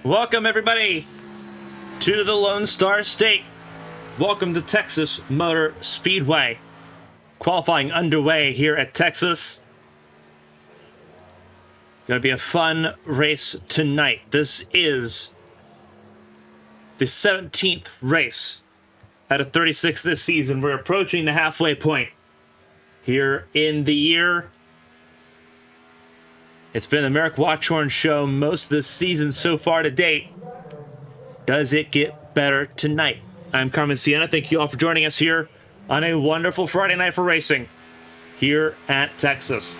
Welcome, everybody, to the Lone Star State. Welcome to Texas Motor Speedway. Qualifying underway here at Texas. Going to be a fun race tonight. This is the 17th race out of 36 this season. We're approaching the halfway point here in the year. It's been the Merrick Watchorn show most of this season so far to date. Does it get better tonight? I'm Carmen. Thank you all for joining us here on a wonderful Friday night for racing here at Texas.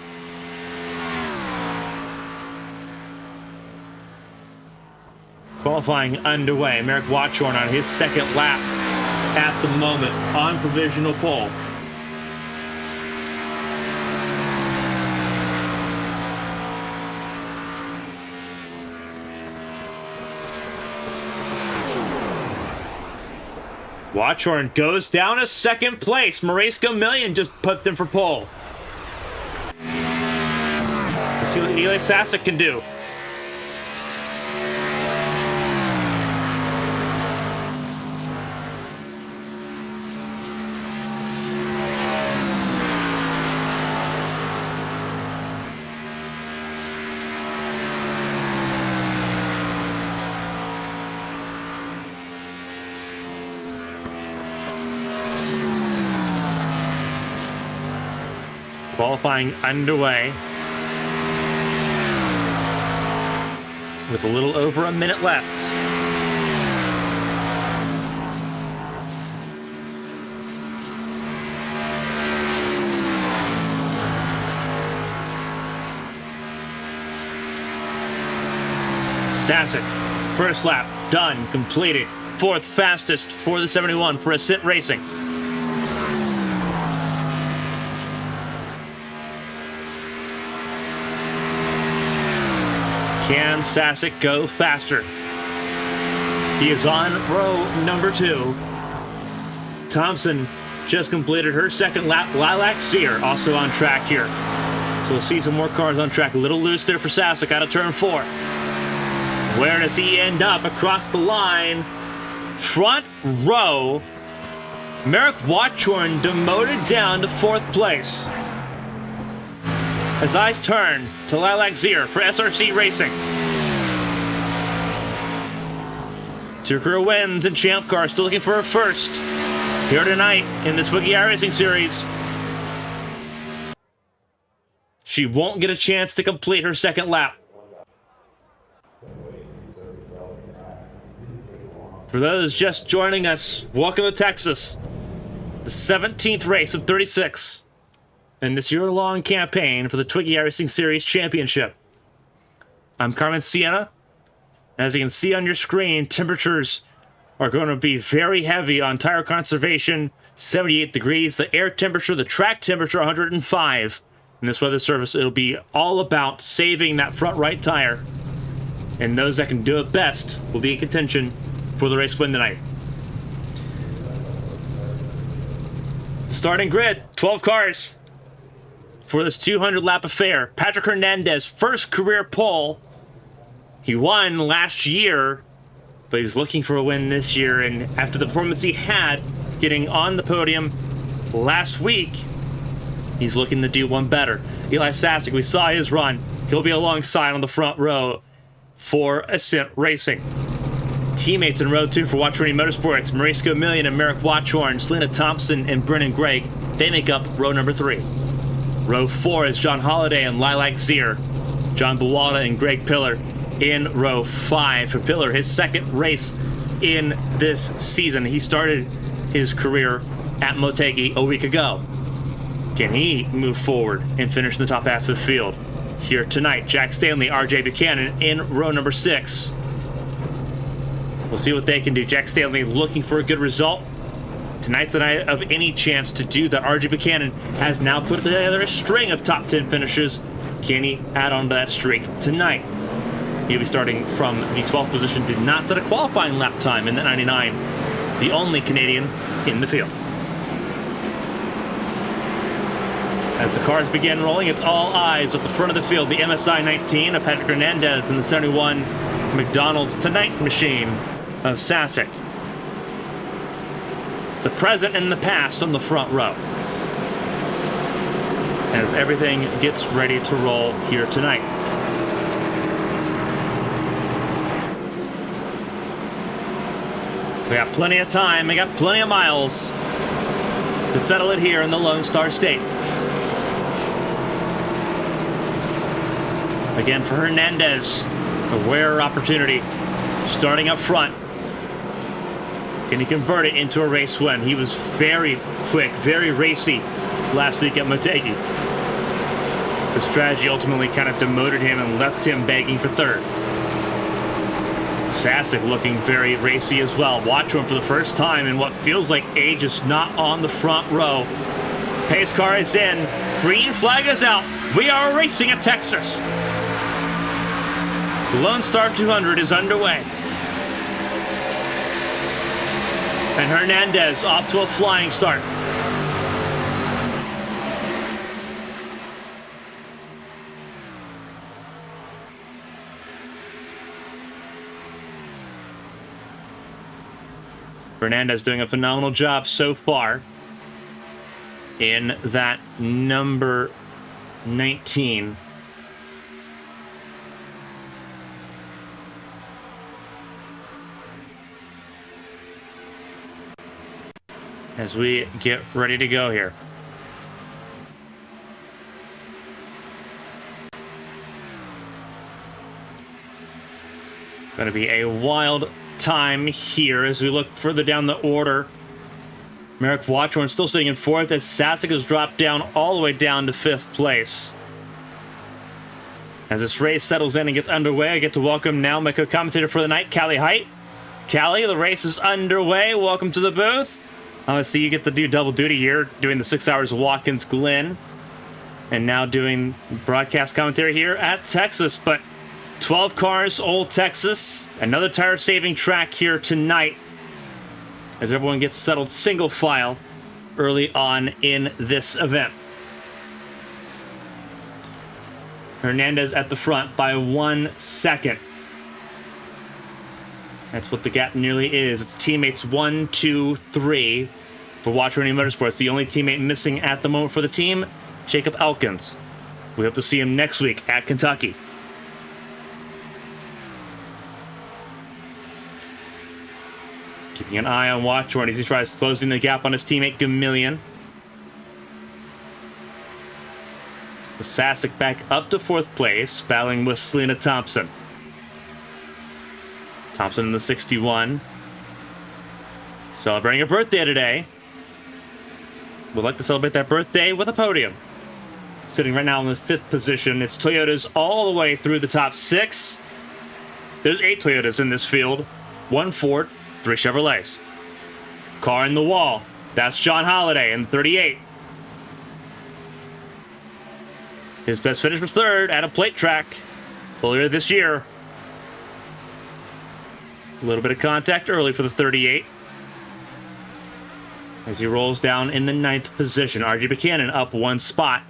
Qualifying underway. Merrick Watchorn on his second lap at the moment on provisional pole. Watchorn goes down to second place. Mauricio Million just put them for pole. Let's see what Eli Sasek can do. Qualifying underway with a little over a minute left. Sasek, first lap, done, completed. Fourth fastest for the 71 for Ascent Racing. Can Sasek go faster? He is on row number 2. Thompson just completed her second lap. Lilac Sear also on track here. So we'll see some more cars on track. A little loose there for Sasek out of turn 4. Where does he end up? Across the line. Front row. Merrick Watchorn demoted down to 4th place. As eyes turn to Lilac Sear for SRC Racing. 2 career wins and Champ Car, still looking for her first here tonight in the TWIGI iRacing series. She won't get a chance to complete her second lap. For those just joining us, welcome to Texas, the 17th race of 36. In this year-long campaign for the TWIGI iRacing Series Championship. I'm Carmen. As you can see on your screen, temperatures are going to be very heavy on tire conservation, 78 degrees. The air temperature, the track temperature, 105. In this weather service, it'll be all about saving that front right tire. And those that can do it best will be in contention for the race win tonight. The starting grid, 12 cars. For this 200-lap affair, Patrick Hernandez, first career pole. He won last year, but he's looking for a win this year. And after the performance he had, getting on the podium last week, he's looking to do one better. Eli Sasek, we saw his run. He'll be alongside on the front row for Ascent Racing. Teammates in row 2 for Watchorn Motorsports, Mauricio Million and Merrick Watchorn, Selena Thompson and Brennan Gregg. They make up row number 3. Row 4 is John Holliday and Lilac Sear. John Buwalda and Greg Pillar in row 5. For Pillar, his second race in this season. He started his career at Motegi a week ago. Can he move forward and finish in the top half of the field? Here tonight, Jack Stanley, RJ Buchanan in row number 6. We'll see what they can do. Jack Stanley looking for a good result. Tonight's the night of any chance to do that. RJ Buchanan has now put together a string of top 10 finishes. Can he add on to that streak tonight? He'll be starting from the 12th position. Did not set a qualifying lap time in the 99. The only Canadian in the field. As the cars begin rolling, it's all eyes at the front of the field. The MSI 19 of Patrick Hernandez and the 71 McDonald's Tonight Machine of Sasek. It's the present and the past on the front row, as everything gets ready to roll here tonight. We got plenty of time, we got plenty of miles to settle it here in the Lone Star State. Again for Hernandez, a rare opportunity, starting up front. Can he convert it into a race win? He was very quick, very racy last week at Motegi. The strategy ultimately kind of demoted him and left him begging for third. Sasek looking very racy as well. Watch him for the first time in what feels like ages, not on the front row. Pace car is in. Green flag is out. We are racing at Texas. The Lone Star 200 is underway. And Hernandez off to a flying start. Hernandez doing a phenomenal job so far in that number 19. As we get ready to go here. Going to be a wild time here as we look further down the order. Merrick Watchorn still sitting in fourth as Sasek has dropped down all the way down to fifth place. As this race settles in and gets underway, I get to welcome now my co-commentator for the night, Callie Heydt. Callie, the race is underway. Welcome to the booth. I see you get to do double duty here, doing the 6 hours of Watkins Glen, and now doing broadcast commentary here at Texas. But 12 cars, Old Texas, another tire-saving track here tonight as everyone gets settled single file early on in this event. Hernandez at the front by 1 second. That's what the gap nearly is. It's teammates 1, 2, 3 for Watch Running Motorsports. The only teammate missing at the moment for the team, Jacob Elkins. We hope to see him next week at Kentucky. Keeping an eye on Watchorn as he tries closing the gap on his teammate Gamillion. With Sasek back up to fourth place, battling with Selena Thompson. Thompson in the 61. Celebrating a birthday today. Would like to celebrate that birthday with a podium. Sitting right now in the 5th position. It's Toyotas all the way through the top 6. There's 8 Toyotas in this field. 1 Ford, 3 Chevrolets. Car in the wall. That's John Holiday in 38. His best finish was 3rd at a plate track earlier this year. A little bit of contact early for the 38. As he rolls down in the 9th position. R.J. Buchanan up 1 spot.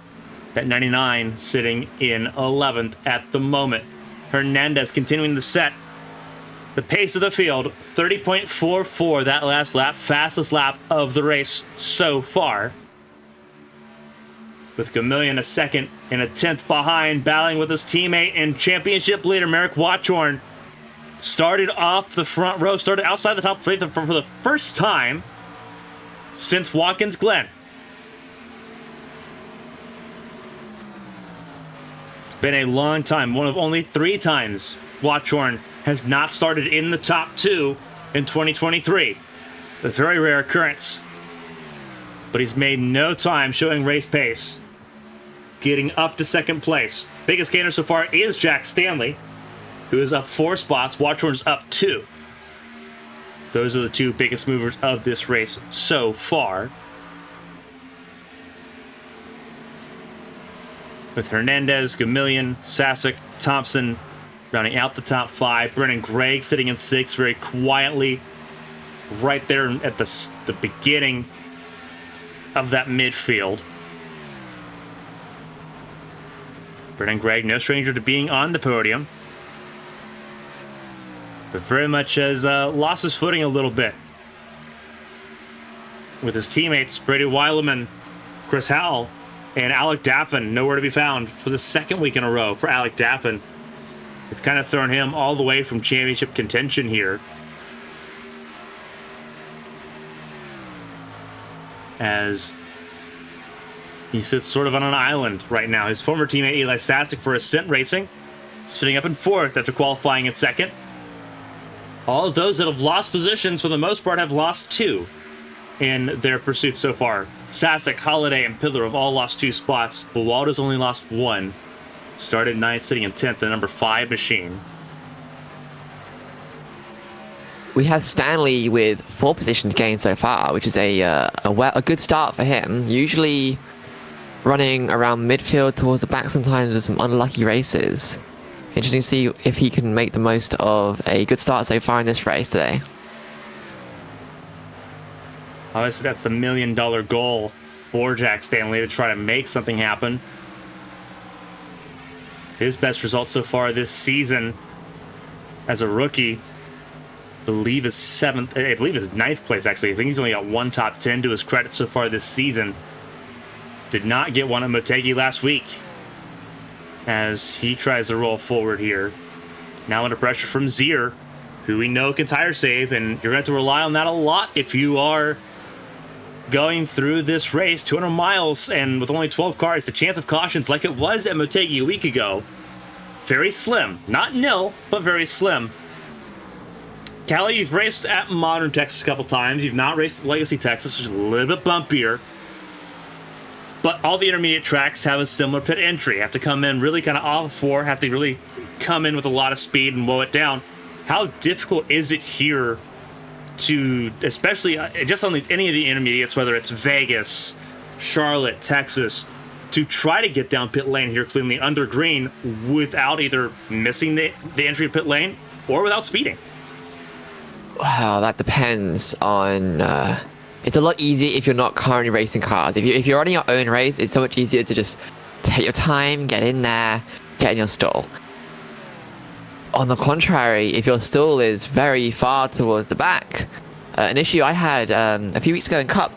That 99 sitting in 11th at the moment. Hernandez continuing to set the pace of the field. 30.44 that last lap. Fastest lap of the race so far. With Gamillion a 2nd and a 10th behind. Battling with his teammate and championship leader Merrick Watchorn. Started off the front row, started outside the top 3 for the first time since Watkins Glen. It's been a long time, one of only 3 times Watchorn has not started in the top 2 in 2023. A very rare occurrence. But he's made no time showing race pace. Getting up to 2nd place. Biggest gainer so far is Jack Stanley, who is up 4 spots. Watchorn's up 2. Those are the 2 biggest movers of this race so far. With Hernandez, Gamillion, Sasek, Thompson rounding out the top 5. Brennan Gregg sitting in 6th very quietly. Right there at the beginning of that midfield. Brennan Gregg, no stranger to being on the podium. but very much has lost his footing a little bit. With his teammates, Brady Weileman, Chris Howell, and Alec Daffin nowhere to be found for the second week in a row for Alec Daffin. It's kind of thrown him all the way from championship contention here. As he sits sort of on an island right now. His former teammate Eli Sastek for Ascent Racing, sitting up in fourth after qualifying in second. All of those that have lost positions, for the most part, have lost 2 in their pursuit so far. Sastek, Holiday, and Pidler have all lost 2 spots. Buwalda's only lost 1. Started 9th, sitting in 10th, the number 5 machine. We have Stanley with 4 positions gained so far, which is a good start for him. Usually running around midfield towards the back sometimes with some unlucky races. Interesting to see if he can make the most of a good start so far in this race today. Obviously, that's the $1 million goal for Jack Stanley, to try to make something happen. His best result so far this season as a rookie, I believe is 9th place, actually. I think he's only got 1 top 10 to his credit so far this season. Did not get one at Motegi last week, as he tries to roll forward here. Now under pressure from Zier, who we know can tire save, and you're going to have to rely on that a lot if you are going through this race. 200 miles, and with only 12 cars, the chance of cautions, like it was at Motegi a week ago, very slim. Not nil, but very slim. Callie, you've raced at Modern Texas a couple times. You've not raced at Legacy Texas, which is a little bit bumpier. But all the intermediate tracks have a similar pit entry. Have to come in really kind of off 4, have to really come in with a lot of speed and mow it down. How difficult is it here to, especially just on any of the intermediates, whether it's Vegas, Charlotte, Texas, to try to get down pit lane here cleanly under green without either missing the entry pit lane or without speeding? Wow, that depends on... It's a lot easier if you're not currently racing cars. If you're running your own race, it's so much easier to just take your time, get in there, get in your stall. On the contrary, if your stall is very far towards the back, an issue I had a few weeks ago in Cup,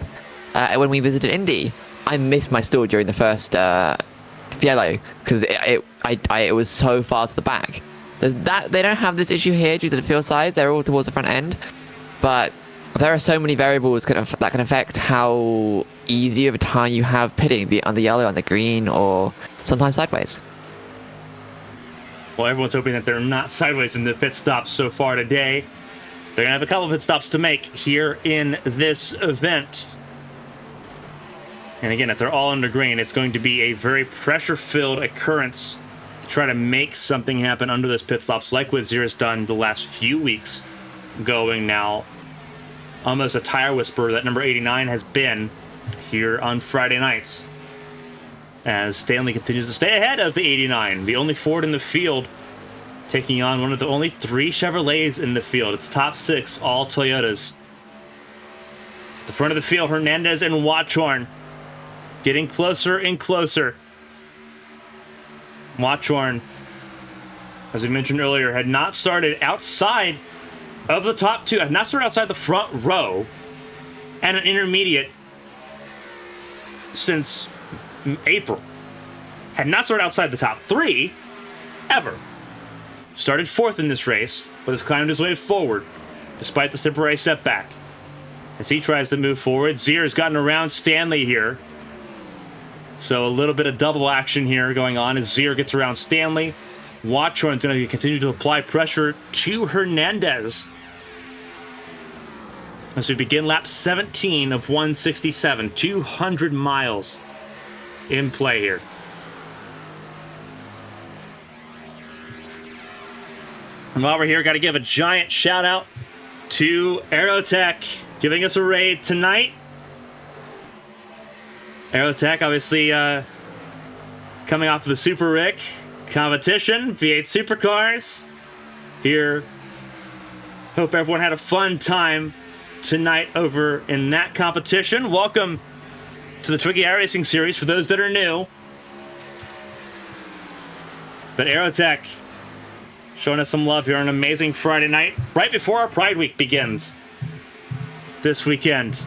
when we visited Indy, I missed my stall during the first Fiello because it was so far to the back. They don't have this issue here due to the field size. They're all towards the front end, but there are so many variables that can affect how easy of a time you have pitting, be it on the yellow, on the green, or sometimes sideways. Well, everyone's hoping that they're not sideways in the pit stops so far today. They're going to have a couple of pit stops to make here in this event. And again, if they're all under green, it's going to be a very pressure-filled occurrence to try to make something happen under those pit stops, like what Zira's done the last few weeks, going now almost a tire whisperer that number 89 has been here on Friday nights, as Stanley continues to stay ahead of the 89, the only Ford in the field, taking on one of the only 3 Chevrolets in the field. It's top 6, all Toyotas. At the front of the field, Hernandez and Watchorn getting closer and closer. Watchorn, as we mentioned earlier, had not started outside of the top 2, had not started outside the front row and an intermediate since April. Had not started outside the top 3 ever. Started 4th in this race, but has climbed his way forward despite this temporary setback. As he tries to move forward, Zier's gotten around Stanley here. So a little bit of double action here going on as Zier gets around Stanley. Watchorn's going to continue to apply pressure to Hernandez as we begin lap 17 of 167. 200 miles in play here. And while we're here, got to give a giant shout out to Aerotech giving us a raid tonight. Aerotech, obviously, coming off of the Super Rick competition, V8 Supercars. Here, hope everyone had a fun time tonight over in that competition. Welcome to the TWIGI iRacing series for those that are new. But Aerotech showing us some love here on an amazing Friday night, right before our Pride Week begins this weekend.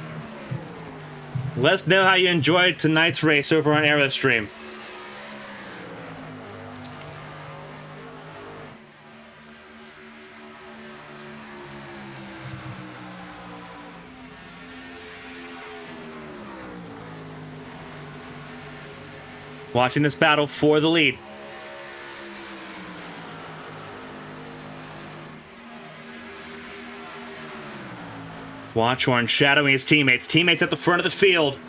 Let us know how you enjoyed tonight's race over on Analyst stream. Watching this battle for the lead. Watchhorn shadowing his teammates. Teammates at the front of the field.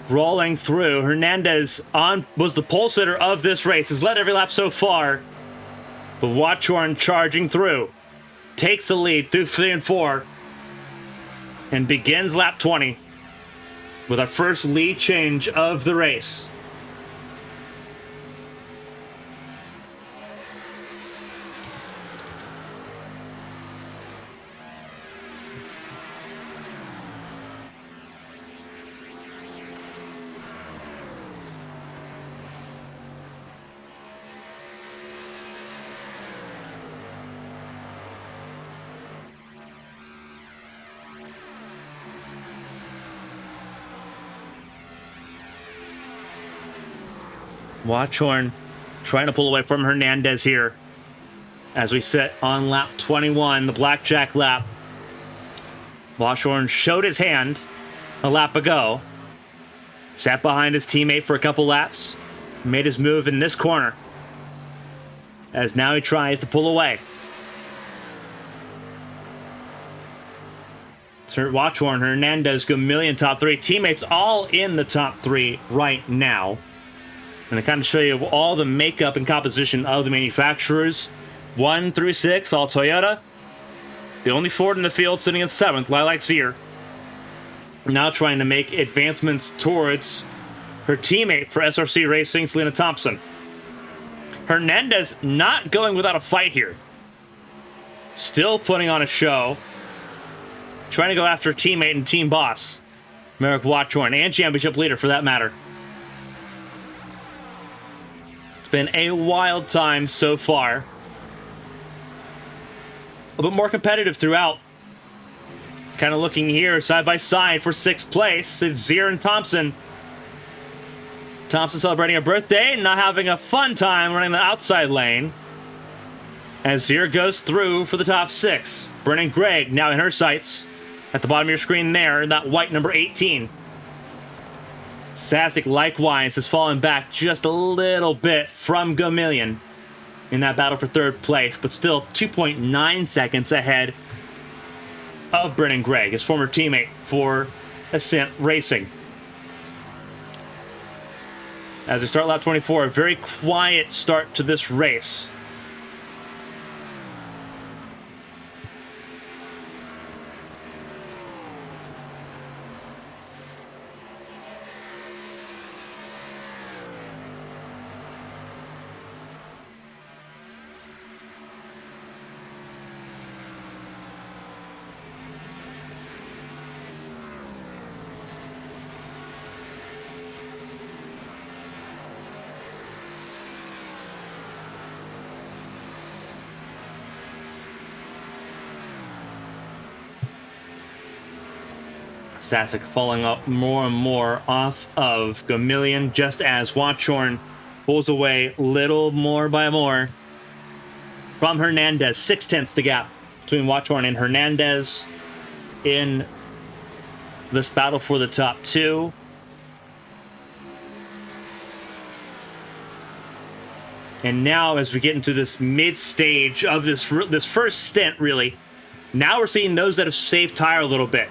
Rolling through. Hernandez was the pole sitter of this race. Has led every lap so far. But Watchhorn charging through. Takes the lead through 3 and 4. And begins lap 20. With our first lead change of the race. Watchhorn trying to pull away from Hernandez here as we sit on lap 21, the blackjack lap. Watchhorn showed his hand a lap ago, sat behind his teammate for a couple laps, made his move in this corner as now he tries to pull away. Watchhorn, Hernandez, Gamillion top 3, teammates all in the top 3 right now. And I kind of show you all the makeup and composition of the manufacturers. 1 through 6, all Toyota. The only Ford in the field sitting in 7th, Lilac Zier. Now trying to make advancements towards her teammate for SRC Racing, Selena Thompson. Hernandez not going without a fight here. Still putting on a show. Trying to go after a teammate and team boss, Merrick Watchhorn, and championship leader for that matter. It's been a wild time so far. A bit more competitive throughout. Kind of looking here side by side for 6th place. It's Zier and Thompson. Thompson celebrating her birthday, not having a fun time running the outside lane. As Zier goes through for the top 6. Brennan Gregg now in her sights. At the bottom of your screen there, that white number 18. Sasek likewise has fallen back just a little bit from Gamillion in that battle for 3rd place, but still 2.9 seconds ahead of Brennan Gregg, his former teammate for Ascent Racing. As we start lap 24, a very quiet start to this race. Sasek falling up more and more off of Gamillion just as Watchhorn pulls away little more by more from Hernandez. 0.6 the gap between Watchhorn and Hernandez in this battle for the top 2. And now as we get into this mid-stage of this first stint, really, now we're seeing those that have saved tire a little bit.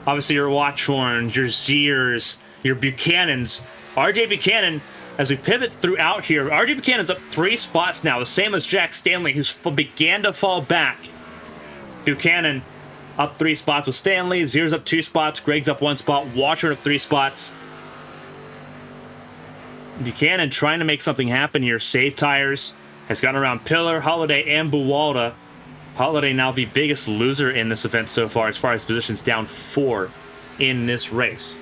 Obviously, your Watchhorns, your Ziers, your Buchanans. RJ Buchanan, as we pivot throughout here, RJ Buchanan's up 3 spots now, the same as Jack Stanley, who's began to fall back. Buchanan up 3 spots with Stanley. Zier's up 2 spots. Gregg's up 1 spot. Watchhorn up 3 spots. Buchanan trying to make something happen here. Save tires. Has gotten around Pillar, Holiday, and Buwalda. Holiday now the biggest loser in this event so far as positions, down 4 in this race.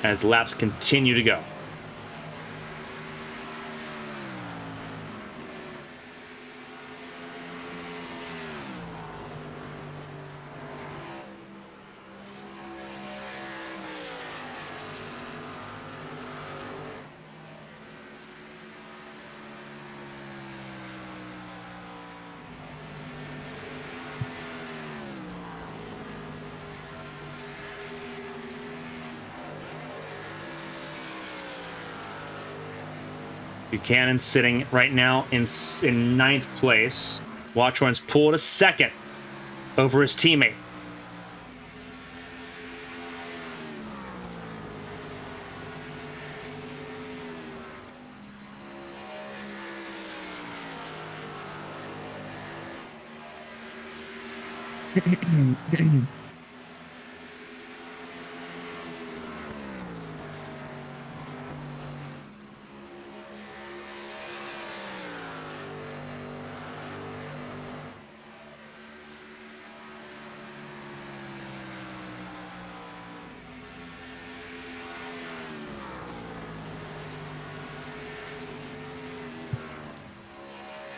As laps continue to go. Buchanan sitting right now in ninth place. Watchorn's pulled a second over his teammate.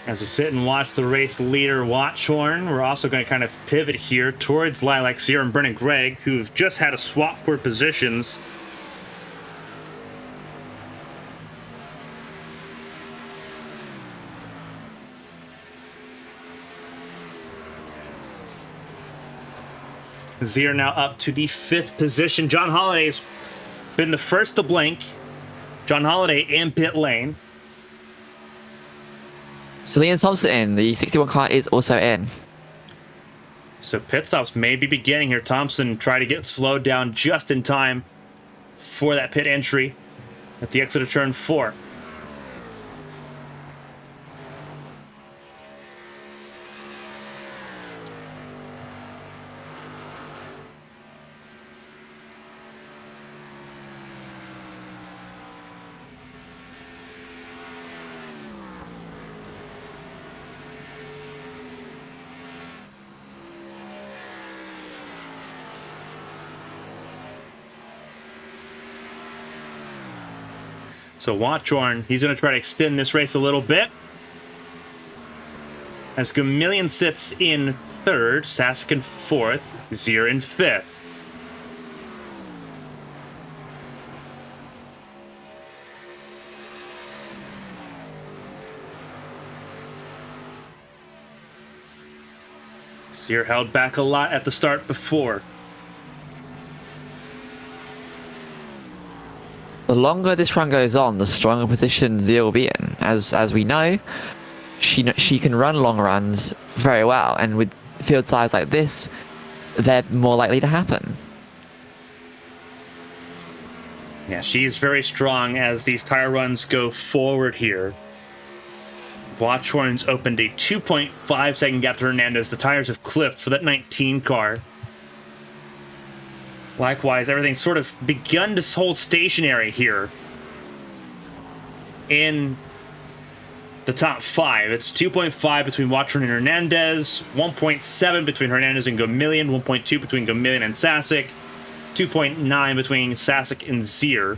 As we sit and watch the race leader Watchorn, we're also going to kind of pivot here towards Lilac Sierra and Brennan Gregg, who've just had to swap for positions. Zier now up to the 5th position. John Holliday's been the first to blink. John Holliday in pit lane. So Liam Thompson in. The 61 car is also in. So pit stops may be beginning here. Thompson tried to get slowed down just in time for that pit entry at the exit of turn 4. So Watchorn, he's going to try to extend this race a little bit. As Gamillion sits in 3rd, Sasek in 4th, Zier in 5th. Zier held back a lot at the start before. The longer this run goes on, the stronger position Zier will be in. As we know, she can run long runs very well, and with field size like this, they're more likely to happen. Yeah, she's very strong as these tire runs go forward here. Watchorn's opened a 2.5 second gap to Hernandez. The tires have clipped for that 19 car. Likewise, everything's sort of begun to hold stationary here in the top 5. It's 2.5 between Watchorn and Hernandez, 1.7 between Hernandez and Gamillion, 1.2 between Gamillion and Sasek, 2.9 between Sasek and Zier,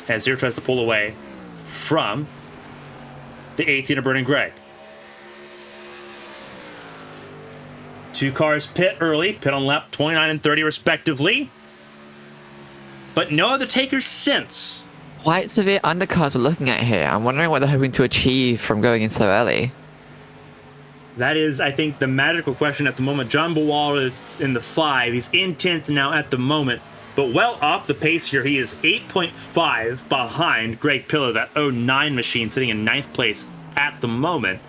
as Zier tries to pull away from the 18 of Brennan Gregg. 2 cars pit early, pit on lap 29 and 30 respectively. But no other takers since. Quite severe undercuts we're looking at here. I'm wondering what they're hoping to achieve from going in so early. That is, I think, the magical question at the moment. John Bawala in the 5. He's in 10th now at the moment, but well off the pace here. He is 8.5 behind Greg Pillow, that 09 machine, sitting in 9th place at the moment.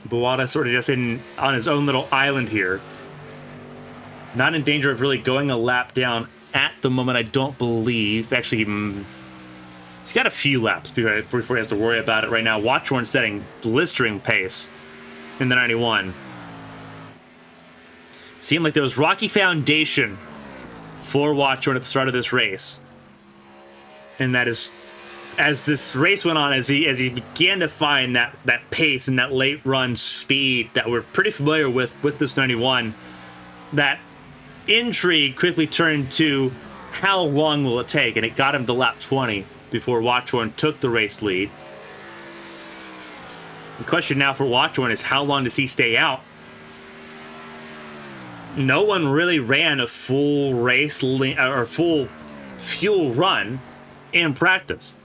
Bawala sort of just on his own little island here. Not in danger of really going a lap down at the moment, I don't believe. Actually, he's got a few laps before he has to worry about it right now. Watchorn setting blistering pace in the 91. Seemed like there was rocky foundation for Watchorn at the start of this race. And that is, as this race went on, as he began to find that pace and that late run speed that we're pretty familiar with this 91, that intrigue quickly turned to how long will it take, and it got him to lap 20 before Watchorn took the race lead. The question now for Watchorn is, how long does he stay out? No one really ran a full race or full fuel run in practice.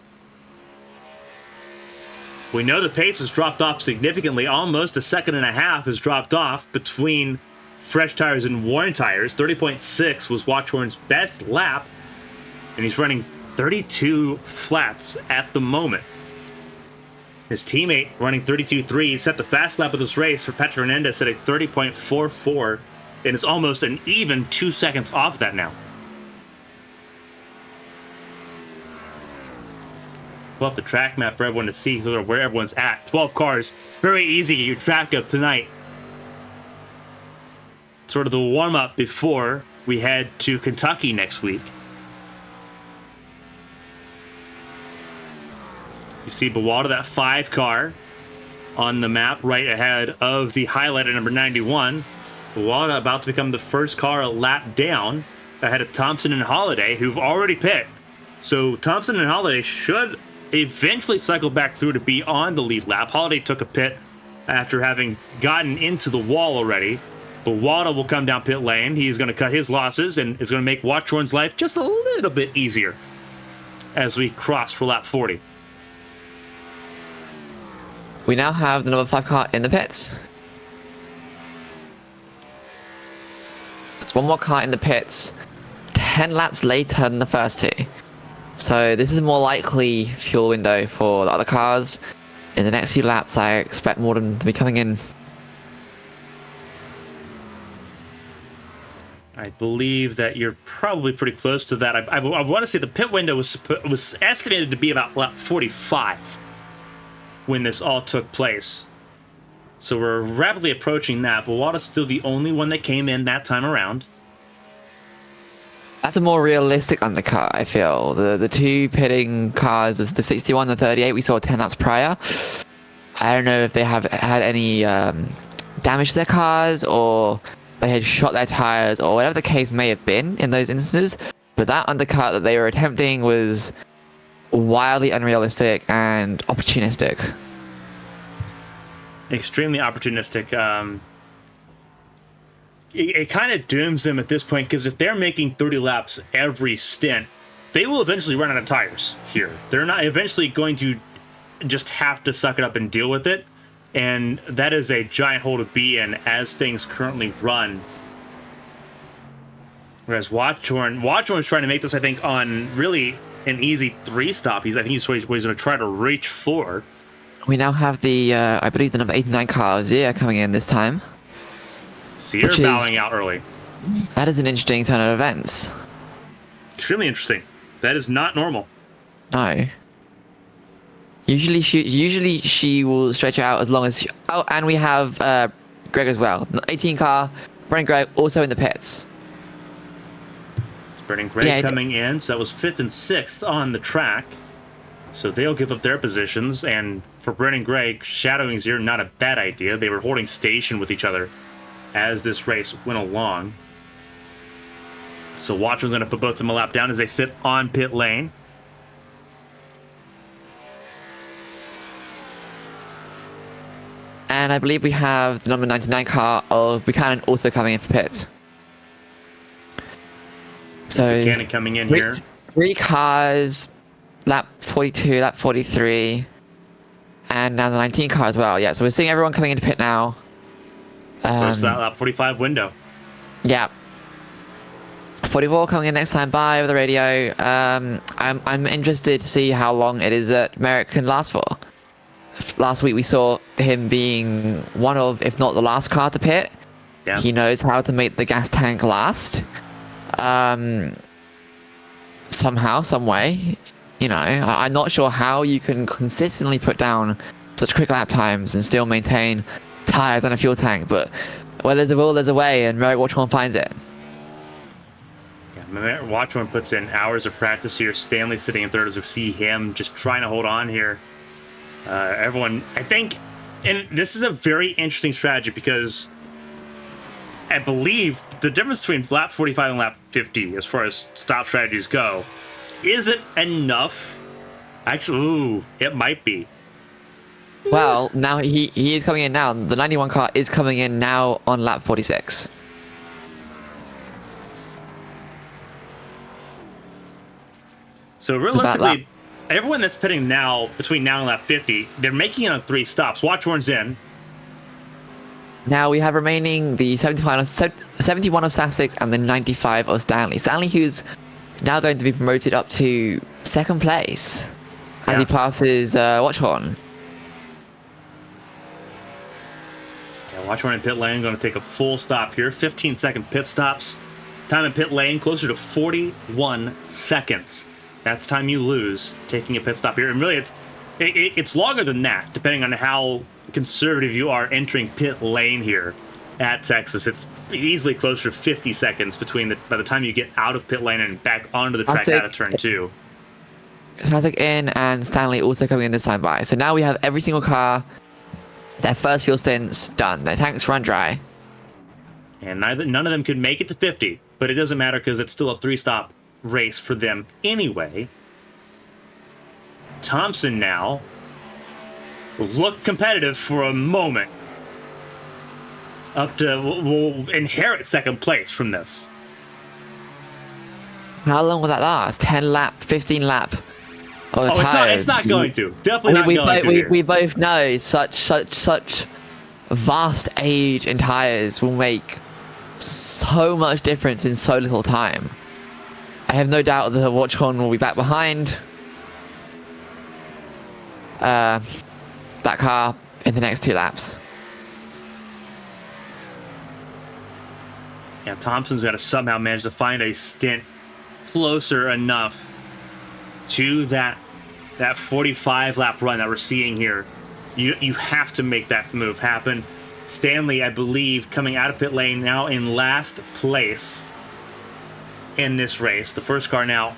We know the pace has dropped off significantly. Almost a second and a half has dropped off between fresh tires and worn tires. 30.6 was Watchorn's best lap, and he's running 32 flats at the moment. His teammate running 32.3 set the fast lap of this race for Patrick Hernandez at a 30.44, and it's almost an even 2 seconds off that now. Pull up the track map for everyone to see sort of where everyone's at. 12 cars, very easy to keep track of tonight. Sort of the warm-up before we head to Kentucky next week. You see Bawada, that 5 car on the map right ahead of the highlighted number 91. Bawada about to become the first car a lap down ahead of Thompson and Holiday, who've already pit. So Thompson and Holiday should eventually cycle back through to be on the lead lap. Holiday took a pit after having gotten into the wall already. Bawada will come down pit lane. He's going to cut his losses and is going to make Watchorn's life just a little bit easier as we cross for lap 40. We now have the number 5 car in the pits. It's one more car in the pits, 10 laps later than the first 2. So this is a more likely fuel window for the other cars. In the next few laps, I expect more of them to be coming in. I believe that you're probably pretty close to that. I want to say the pit window was estimated to be about lap 45 when this all took place. So we're rapidly approaching that. Bawada's still the only one that came in that time around. That's a more realistic undercut, I feel. The 2 pitting cars, the 61 and the 38, we saw 10 laps prior. I don't know if they have had any damage to their cars, or they had shot their tires, or whatever the case may have been in those instances. But that undercut that they were attempting was wildly unrealistic and opportunistic. Extremely opportunistic. It kind of dooms them at this point, because if they're making 30 laps every stint, they will eventually run out of tires here. They're not eventually going to just have to suck it up and deal with it, and that is a giant hole to be in as things currently run. Whereas Watchorn's trying to make this, I think, on really an easy 3-stop. I think he's what he's going to try to reach for. We now have the, I believe, the number 89 car, Zia, coming in this time. Sear bowing out early. That is an interesting turn of events. Extremely interesting. That is not normal. No. Usually she will stretch out as long as... Oh, and we have Greg as well. 18 car, Brennan Greg also in the pits. It's Brennan Greg coming in, so that was 5th and 6th on the track. So they'll give up their positions, and for Brennan Gregg, shadowing Zero, not a bad idea. They were holding station with each other as this race went along. So Watchman's going to put both of them a lap down as they sit on pit lane. And I believe we have the number 99 car of Buchanan also coming in for pits. So Buchanan coming in here. 3 cars, lap 42, lap 43, and now the 19 car as well. Yeah, so we're seeing everyone coming into pit now. First that lap 45 window. Yeah. 44 coming in next time by over the radio. I'm interested to see how long it is that Merrick can last for. Last week we saw him being one of, if not the last car to pit. Yeah. He knows how to make the gas tank last. Somehow, some way. You know, I'm not sure how you can consistently put down such quick lap times and still maintain tires and a fuel tank, but where there's a will, there's a way, and Merrick Watchman finds it. Yeah, Merrick Watchman puts in hours of practice here. Stanley sitting in third as we see him just trying to hold on here. Everyone, I think, and this is a very interesting strategy because I believe the difference between lap 45 and lap 50 as far as stop strategies go isn't enough. Actually, ooh, it might be. Well, now he is coming in now. The 91 car is coming in now on lap 46. So realistically, everyone that's pitting now, between now and lap 50, they're making it on 3 stops. Watchorn's in. Now we have remaining the 71 of Sassex and the 95 of Stanley. Stanley, who's now going to be promoted up to second place as Yeah. he passes Watchhorn. Yeah, Watchhorn in pit lane going to take a full stop here. 15-second pit stops. Time in pit lane closer to 41 seconds. That's time you lose taking a pit stop here. And really, it's longer than that, depending on how conservative you are entering pit lane here at Texas. It's easily closer to 50 seconds by the time you get out of pit lane and back onto the track out of turn 2. Sazek in and Stanley also coming in this time by. So now we have every single car, their first fuel stints done. Their tanks run dry. And none of them could make it to 50, but it doesn't matter because it's still a 3-stop race for them anyway. Thompson now look competitive for a moment. Will inherit second place from this. How long will that last? 10 lap, 15 lap? Oh, it's not going to. Definitely not going to. We both know such vast age in tires will make so much difference in so little time. I have no doubt that the Watchhorn will be back behind that car in the next 2 laps. Yeah, Thompson's got to somehow manage to find a stint closer enough to that 45-lap run that we're seeing here. You have to make that move happen. Stanley, I believe, coming out of pit lane now in last place in this race. The first car now,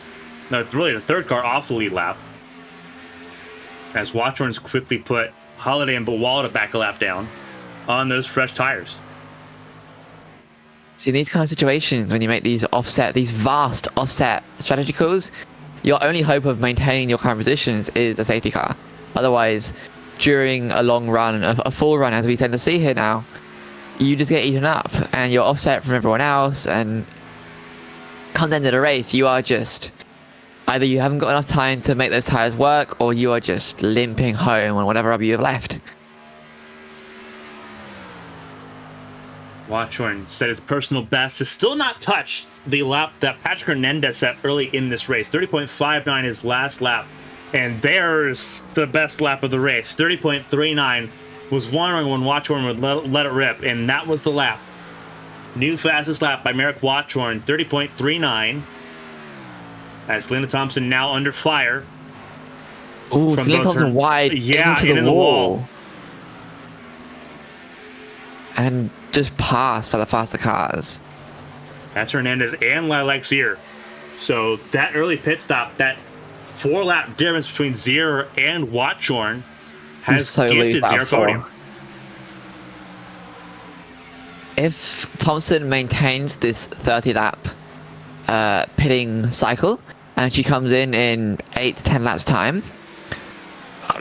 no, it's really the third car off the lead lap. As Watchhorn's quickly put Holiday and Bawala back a lap down on those fresh tires. See, in these kind of situations, when you make these vast offset strategy calls, your only hope of maintaining your current positions is a safety car. Otherwise, during a long run, a full run, as we tend to see here now, you just get eaten up and you're offset from everyone else, and come the end of the race, you are just either you haven't got enough time to make those tires work, or you are just limping home on whatever rubber you have left. Watchhorn said his personal best has still not touched the lap that Patrick Hernandez set early in this race. 30.59 his last lap. And there's the best lap of the race. 30.39 was wondering when Watchhorn would let it rip, and that was the lap. New fastest lap by Merrick Watchhorn, 30.39. As Selena Thompson now under fire. Ooh, Selena Thompson wide into the wall. And just passed by the faster cars. That's Hernandez and Lilac-Zier. So that early pit stop, that 4-lap difference between Zier and Watchhorn has gifted Zier podium. If Thompson maintains this 30-lap pitting cycle and she comes in 8 to 10 laps time,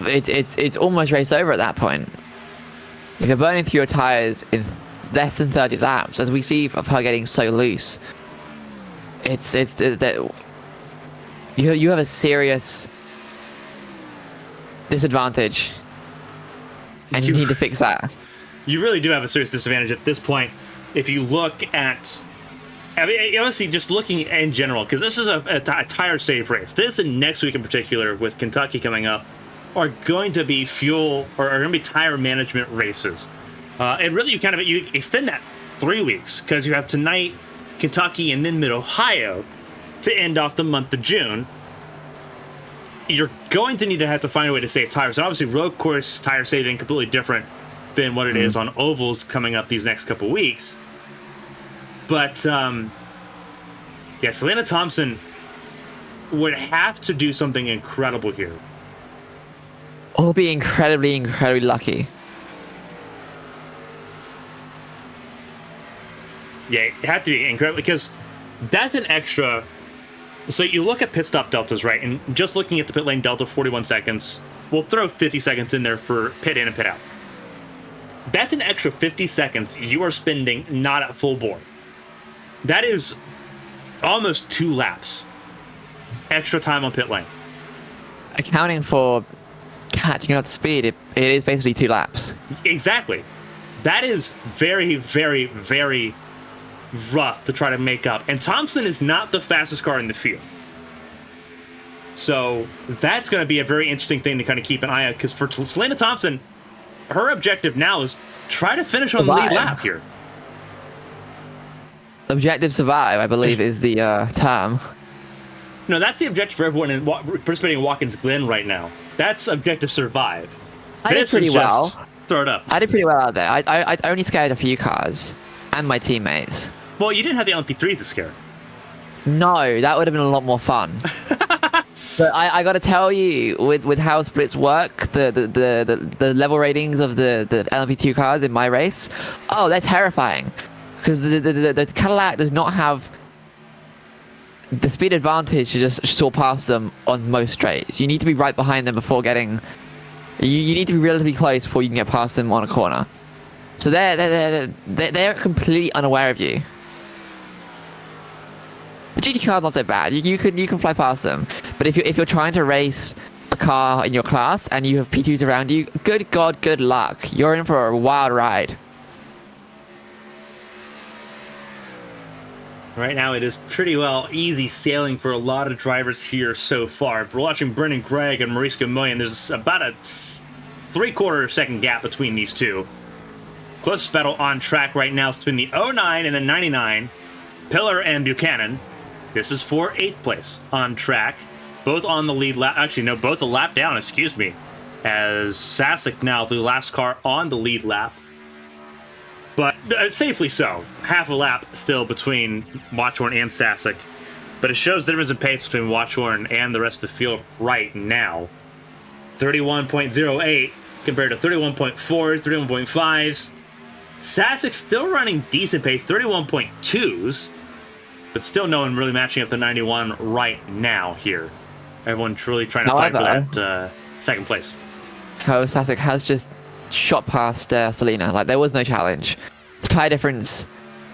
it's almost race over at that point. If you're burning through your tires in less than 30 laps, as we see of her getting so loose, it's that you have a serious disadvantage, and you need to fix that. You really do have a serious disadvantage at this point. If you look at, I mean, honestly, just looking in general, because this is a tire save race. This and next week in particular, with Kentucky coming up, are going to be fuel or are going to be tire management races. And really, you extend that 3 weeks because you have tonight, Kentucky, and then Mid-Ohio to end off the month of June. You're going to need to have to find a way to save tires. And obviously, road course tire saving completely different than what it is on ovals coming up these next couple weeks. But Selena Thompson would have to do something incredible here. Or be incredibly, incredibly lucky. Yeah, it had to be incredible because that's an extra. So you look at pit stop deltas, right? And just looking at the pit lane delta, 41 seconds, we'll throw 50 seconds in there for pit in and pit out. That's an extra 50 seconds you are spending not at full bore. That is almost 2 laps extra time on pit lane. Accounting for catching up to speed, it is basically 2 laps. Exactly. That is very, very, very rough to try to make up. And Thompson is not the fastest car in the field. So that's going to be a very interesting thing to kind of keep an eye on, because for Selena Thompson, her objective now is try to finish on the lead lap here. Objective survive, I believe, is the term. No, that's the objective for everyone participating in Watkins Glen right now. That's objective survive. I did pretty well. Throw it up. I did pretty well out there. I only scared a few cars and my teammates. Well, you didn't have the LMP3s to scare. No, that would have been a lot more fun. But I got to tell you, with how splits work, the level ratings of the LMP2 cars in my race, oh, they're terrifying. Because the Cadillac does not have the speed advantage to just soar past them on most straights. You need to be right behind them before getting... You need to be relatively close before you can get past them on a corner. So they're completely unaware of you. The GT car's not so bad. You can fly past them. But if you're trying to race a car in your class and you have P2s around you, good God, good luck. You're in for a wild ride. Right now, it is pretty well easy sailing for a lot of drivers here so far. We're watching Brendan Gregg and Maurice Gamoyan. There's about a 3/4 second gap between these two. Closest battle on track right now is between the 09 and the 99, Pillar and Buchanan. This is for 8th place on track. Both on the lead lap. Actually, no, both a lap down, excuse me. As Sasek now the last car on the lead lap. But safely so. Half a lap still between Watchorn and Sasek. But it shows the difference in pace between Watchorn and the rest of the field right now. 31.08 compared to 31.4, 31.5s. Sasek still running decent pace, 31.2s. But still no one really matching up the 91 right now here. Everyone truly trying to fight for that second place. How Sasek has just shot past Selena. Like, there was no challenge. The tyre difference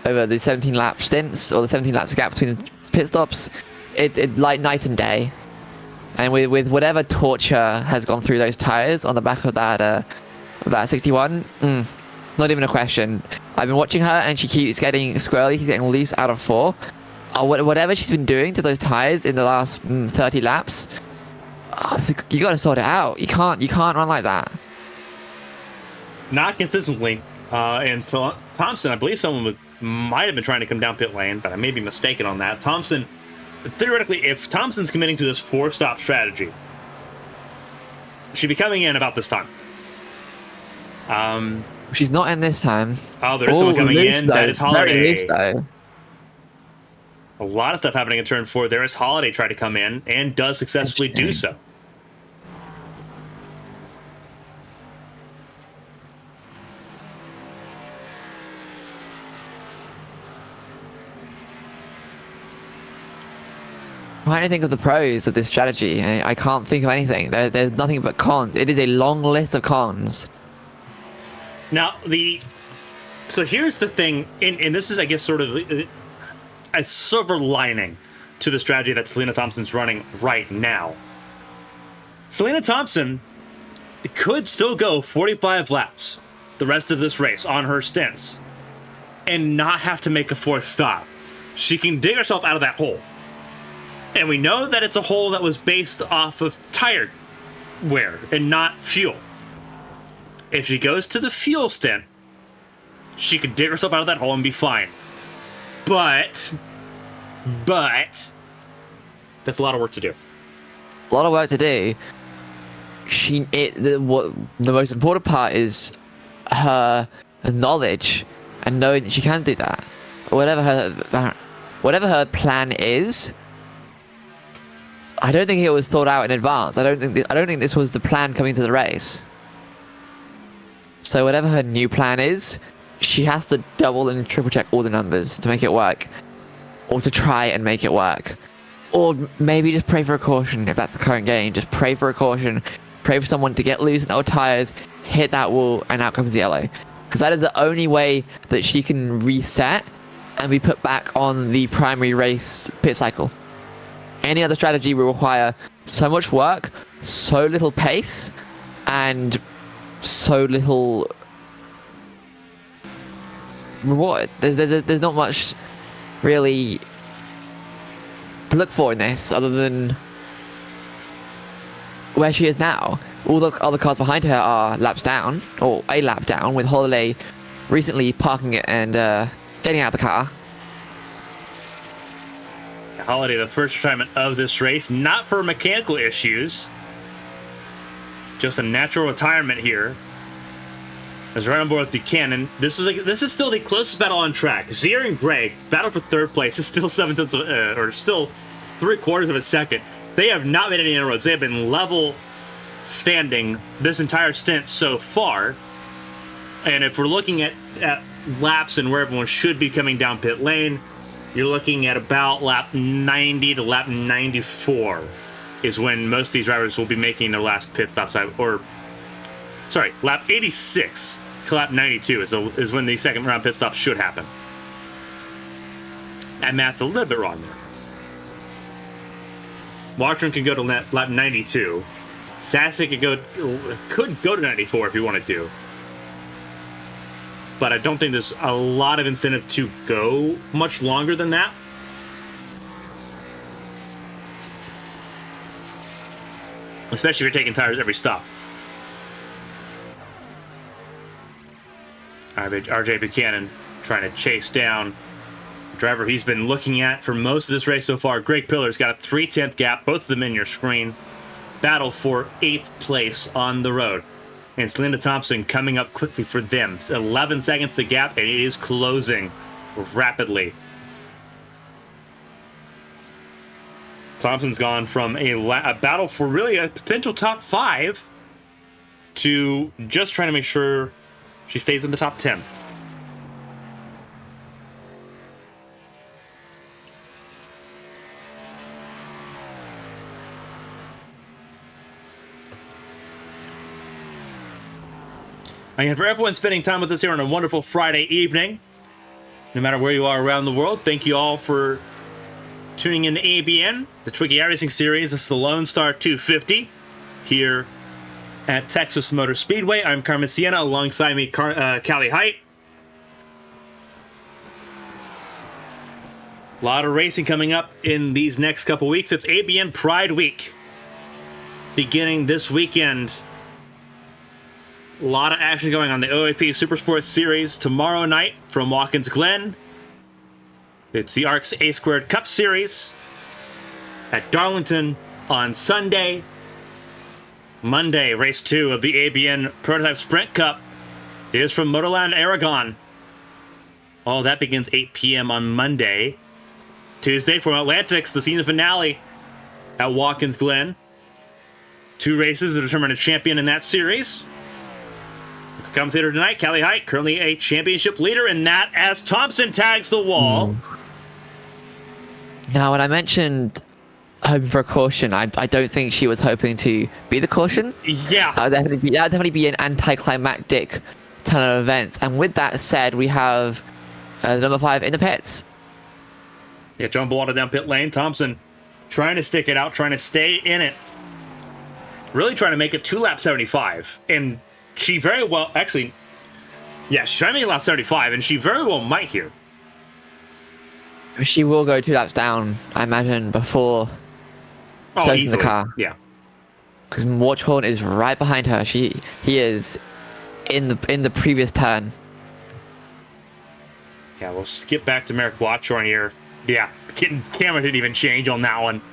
over the 17 lap stints, or the 17 laps gap between the pit stops, it like night and day. And with whatever torture has gone through those tyres on the back of that 61, not even a question. I've been watching her and she keeps getting squirrely, keeps getting loose out of 4. Whatever she's been doing to those tyres in the last 30 laps, you got to sort it out. You can't run like that. Not consistently. And so Thompson, I believe someone might have been trying to come down pit lane, but I may be mistaken on that. Thompson, theoretically, if Thompson's committing to this 4-stop strategy, she'd be coming in about this time. She's not in this time. Oh, there is someone coming in. Though. That is Holiday. Very loose, though. A lot of stuff happening in turn 4. There is Holiday trying to come in and does successfully do so. I'm trying to think of the pros of this strategy. I can't think of anything. There's nothing but cons. It is a long list of cons. Now, so here's the thing, and this is, I guess, sort of a silver lining to the strategy that Selena Thompson's running right now. Selena Thompson could still go 45 laps the rest of this race on her stints and not have to make a 4th stop. She can dig herself out of that hole. And we know that it's a hole that was based off of tire wear and not fuel. If she goes to the fuel stint, she could dig herself out of that hole and be fine. But that's a lot of work to do. A lot of work to do. The most important part is her knowledge and knowing that she can do that. Whatever her plan is, I don't think it was thought out in advance. I don't think this was the plan coming to the race. So whatever her new plan is, she has to double and triple check all the numbers to make it work, or to try and make it work, or maybe just pray for a caution if that's the current game. Just pray for a caution, pray for someone to get loose in old tires, hit that wall, and out comes the yellow. Because that is the only way that she can reset and be put back on the primary race pit cycle. Any other strategy will require so much work, so little pace, and so little reward. There's not much really to look for in this, other than where she is now. All the other cars behind her are laps down, or a lap down, with Holiday recently parking it and getting out of the car. Holiday, the first retirement of this race, not for mechanical issues, just a natural retirement here. As right on board with Buchanan, this is still the closest battle on track. Zier and Greg battle for third place. It's still 7/10 or still 3/4 of a second. They have not made any inroads. They have been level standing this entire stint so far. And if we're looking at laps and where everyone should be coming down pit lane, you're looking at about lap 90 to lap 94 is when most of these drivers will be making their last pit stop side. Or, sorry, lap 86 to lap 92 is when the second round pit stop should happen. That math's a little bit wrong there. Watron can go to lap 92. Sassy could go to 94 if he wanted to. But I don't think there's a lot of incentive to go much longer than that. Especially if you're taking tires every stop. RJ Buchanan trying to chase down the driver he's been looking at for most of this race so far. Greg Pillar's got a 3/10 gap, both of them in your screen. Battle for 8th place on the road. And Selena Thompson coming up quickly for them. It's 11 seconds the gap, and it is closing rapidly. Thompson's gone from a battle for really a potential top 5 to just trying to make sure she stays in the top 10. Again, for everyone spending time with us here on a wonderful Friday evening, no matter where you are around the world, thank you all for tuning in to ABN, the TWIGI iRacing series. This is the Lone Star 250 here at Texas Motor Speedway. I'm Carmen Sienna, alongside me, Callie Heydt. A lot of racing coming up in these next couple weeks. It's ABN Pride Week beginning this weekend. A lot of action going on the OAP Supersports Series tomorrow night from Watkins Glen. It's the ARCS A² Cup Series at Darlington on Sunday. Monday, race 2 of the ABN Prototype Sprint Cup is from Motorland Aragon. All that begins 8 p.m. on Monday. Tuesday, from Atlantics, the season finale at Watkins Glen. 2 races to determine a champion in that series. Commentator tonight, Callie Heydt, currently a championship leader in that as Thompson tags the wall. Now, when I mentioned hoping for a caution, I don't think she was hoping to be the caution. Yeah. That would definitely be an anticlimactic ton of events. And with that said, we have number 5 in the pits. Yeah, John Bellata down pit lane. Thompson trying to stick it out, trying to stay in it. Really trying to make it to lap 75. And she very well, actually, yeah, she's trying to make it lap 75, and she very well might here. She will go 2 laps down, I imagine, before starting the car. Yeah. Because Watchhorn is right behind her. He is in the previous turn. Yeah, we'll skip back to Merrick Watchhorn here. Yeah, camera didn't even change on that one.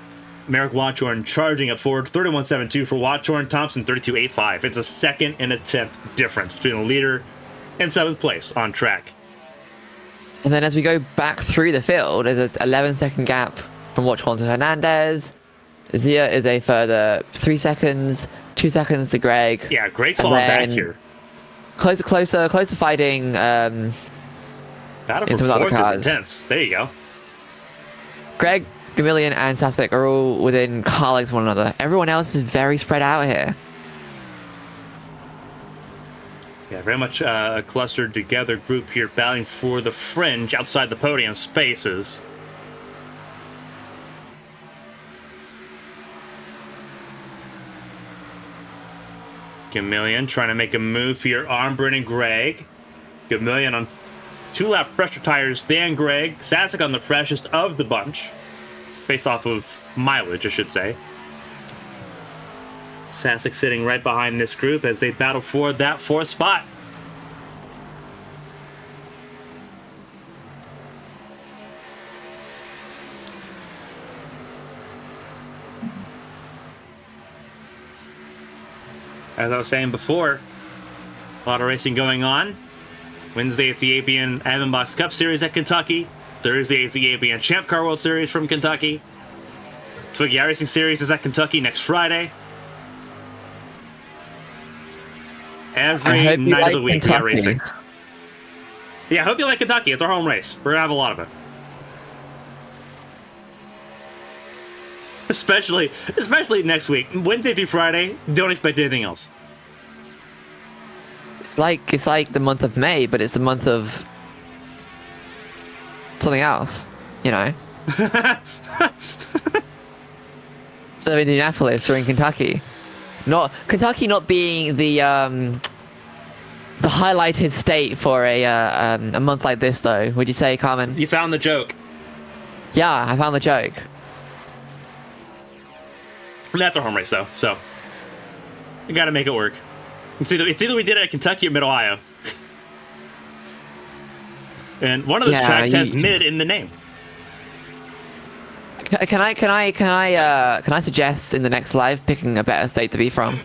Merrick Watchhorn charging up forward, 31.72 for Watchhorn, Thompson 32.85. It's a 2nd and a 10th difference between the leader and 7th place on track. And then as we go back through the field, there's an 11-second gap from Watchhorn to Hernandez. Zia is a further 3 seconds, 2 seconds to Greg. Yeah, Greg's falling back here. Closer fighting. Battle for 4th is intense. There you go. Greg, Gamillion, and Sasek are all within car lengths of one another. Everyone else is very spread out here. Yeah, very much a clustered together group here, battling for the fringe outside the podium spaces. Gamillion trying to make a move here on Brennan Gregg. Gamillion on 2-lap fresher tires than Greg. Sasek on the freshest of the bunch. Based off of mileage, I should say. Sasek sitting right behind this group as they battle for that 4th spot. As I was saying before, a lot of racing going on. Wednesday, it's the ABN Admin Box Cup Series at Kentucky. Thursday, it's the ABN Champ Car World Series from Kentucky. TWIGI iRacing Series is at Kentucky next Friday. Every night of the week, we got racing. Yeah, I hope you like Kentucky. It's our home race. We're going to have a lot of it. Especially next week. Wednesday through Friday, don't expect anything else. It's like the month of May, but it's the month of something else, you know. So Indianapolis or in Kentucky, not being the highlighted state for a month like this, though. Would you say, Carmen? You found the joke. Yeah, I found the joke. That's our home race, though, so we got to make it work. It's either we did it at Kentucky or Mid-Ohio. And one of those tracks has mid in the name. Can I suggest in the next live picking a better state to be from?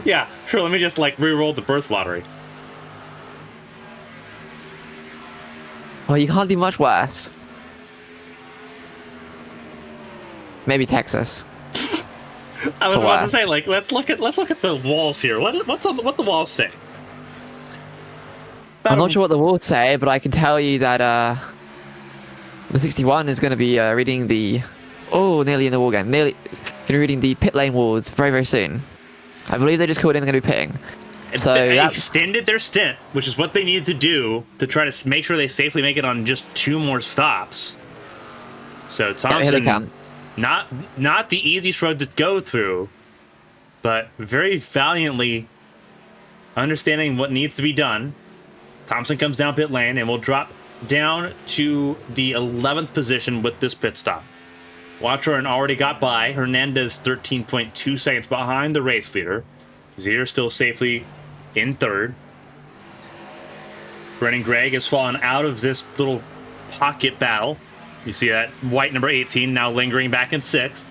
Yeah, sure. Let me just re-roll the birth lottery. Well, you can't do much worse. Maybe Texas. I was about to say, let's look at the walls here. What the walls say? I'm not sure what the walls say, but I can tell you that the 61 is going to be reading the nearly in the wall again. Nearly going to be reading the pit lane walls very, very soon. I believe they just called in. They're going to be pitting. So they extended their stint, which is what they needed to do to try to make sure they safely make it on just 2 more stops. So Thompson. Not the easiest road to go through, but very valiantly understanding what needs to be done. Thompson comes down pit lane and will drop down to the 11th position with this pit stop. Watchorn already got by. Hernandez 13.2 seconds behind the race leader. Zier still safely in 3rd. Brennan Gregg has fallen out of this little pocket battle. You see that white number 18 now lingering back in 6th.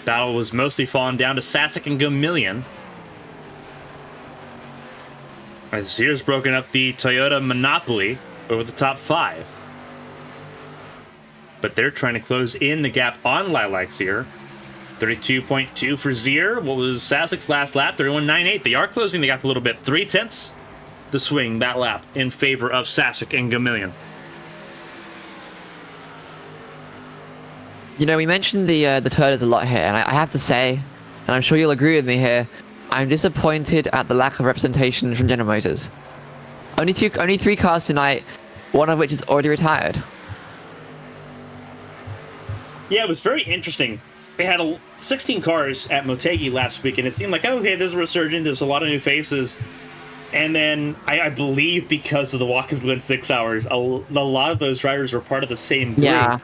Battle was mostly falling down to Sasek and Gamillion. As Zier's broken up the Toyota monopoly over the top 5. But they're trying to close in the gap on Lilac Zier. 32.2 for Zier. What was Sasek's last lap? 31.98. They are closing the gap a little bit. 3/10 the swing that lap in favor of Sasek and Gamillion. You know, we mentioned the Toyotas a lot here, and I have to say, and I'm sure you'll agree with me here, I'm disappointed at the lack of representation from General Motors. Only 3 cars tonight, one of which is already retired. Yeah, it was very interesting. They had 16 cars at Motegi last week, and it seemed like, okay, there's a resurgence, there's a lot of new faces. And then, I believe because of the Watkins Glen 6 hours, a lot of those drivers were part of the same group.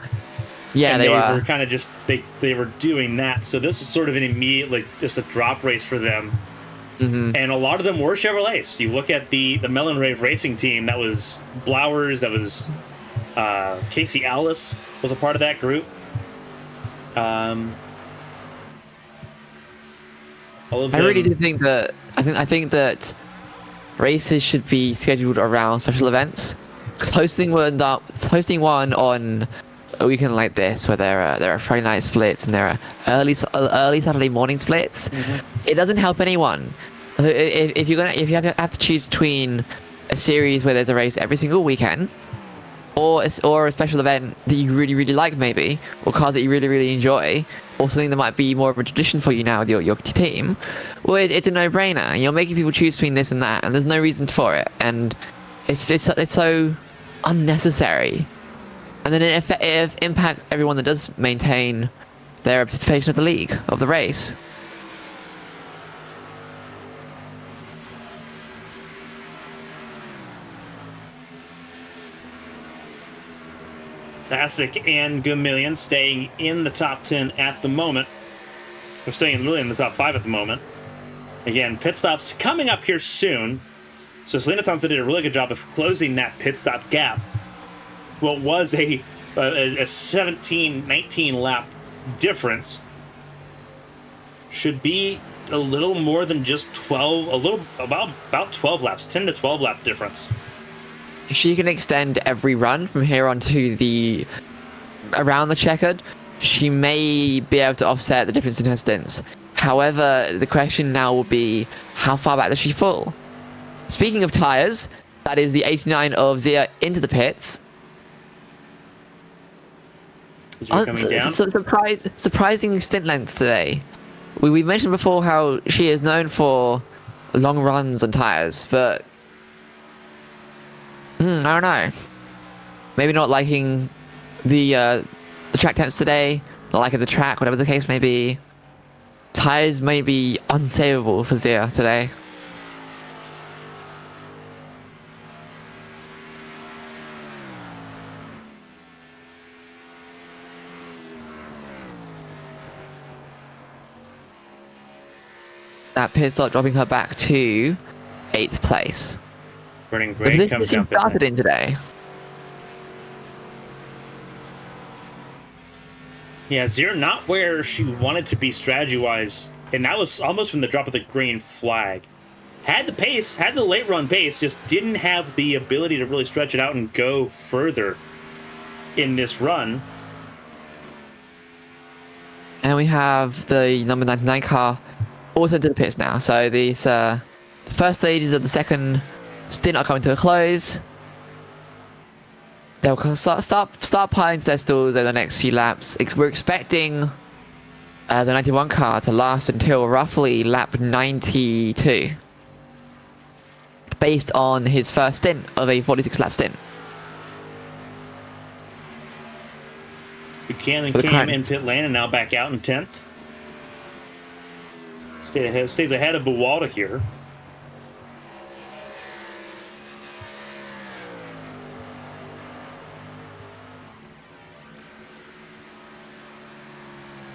Yeah, and they were kind of just, they were doing that. So this was sort of an immediate, just a drop race for them. Mm-hmm. And a lot of them were Chevrolets. You look at the Melon Rave racing team, that was Blowers, that was Casey Alice was a part of that group. All of them. I really do think that, I think that races should be scheduled around special events. Because hosting one on a weekend like this, where there are Friday night splits and there are early Saturday morning splits, it doesn't help anyone. If you have to choose between a series where there's a race every single weekend, or a special event that you really, really like, maybe, or cars that you really, really enjoy, or something that might be more of a tradition for you now with your team, well, it's a no-brainer. You're making people choose between this and that, and there's no reason for it, and it's so unnecessary. And then it impacts everyone that does maintain their participation of the league, of the race. Sasek and Gamillion staying in the top 10 at the moment. We're staying really in the top 5 at the moment. Again, pit stops coming up here soon. So Selena Thompson did a really good job of closing that pit stop gap. What was a 17, 19 lap difference should be a little more than just 12, about 12 laps, 10 to 12 lap difference. She can extend every run from here on to the around the checkered. She may be able to offset the difference in her stints. However, the question now will be, how far back does she fall? Speaking of tires, that is the 89 of Zia into the pits. Coming down. Surprising stint lengths today. We mentioned before how she is known for long runs on tires, but I don't know. Maybe not liking the track temps today, not liking the track, whatever the case may be. Tires may be unsavable for Zia today. That pit stop dropping her back to 8th place. Burning The Gray position comes she down. started in today. Yeah, Zero not where she wanted to be strategy-wise, and that was almost from the drop of the green flag. Had the pace, had the late run pace, just didn't have the ability to really stretch it out and go further in this run. And we have the number 99 car also into the pits now. So these the first stages of the second stint are coming to a close. They'll start piling their stalls over the next few laps. We're expecting the 91 car to last until roughly lap 92, based on his first stint of a 46 lap stint. Buchanan came in pit lane and now back out in 10th. Stays ahead of Buwalda here.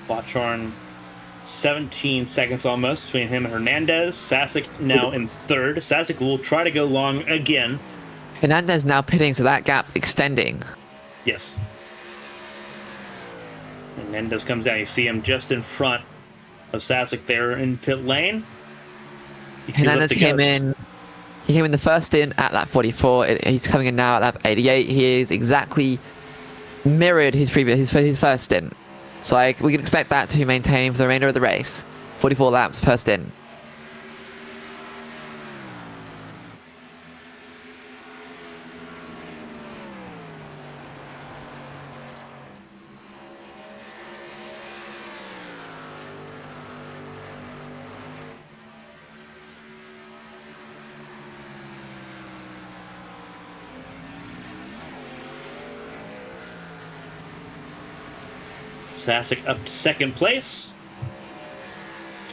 Watchorn, 17 seconds almost between him and Hernandez. Sasek now in 3rd. Sasek will try to go long again. Hernandez now pitting, so that gap extending. Yes. Hernandez comes down. You see him just in front of Sasek there in pit lane. Hernandez came in. He came in the first stint at lap 44. He's coming in now at lap 88. He is exactly mirrored his first stint. So like, we can expect that to maintain for the remainder of the race. 44 laps per stint. Sasek up to 2nd place.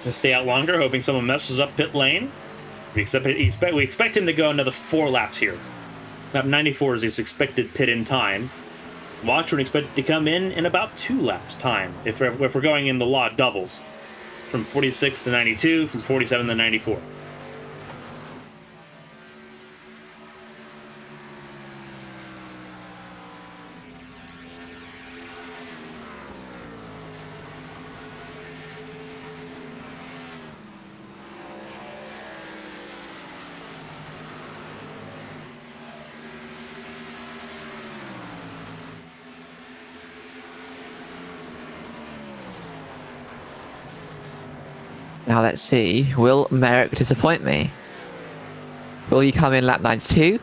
He'll stay out longer, hoping someone messes up pit lane. We expect him to go another 4 laps here. Lap 94 is his expected pit-in time. Watchorn expected to come in about 2 laps time, if we're going in the law doubles. From 46 to 92, from 47 to 94. Now let's see, will Merrick disappoint me? Will he come in lap 92?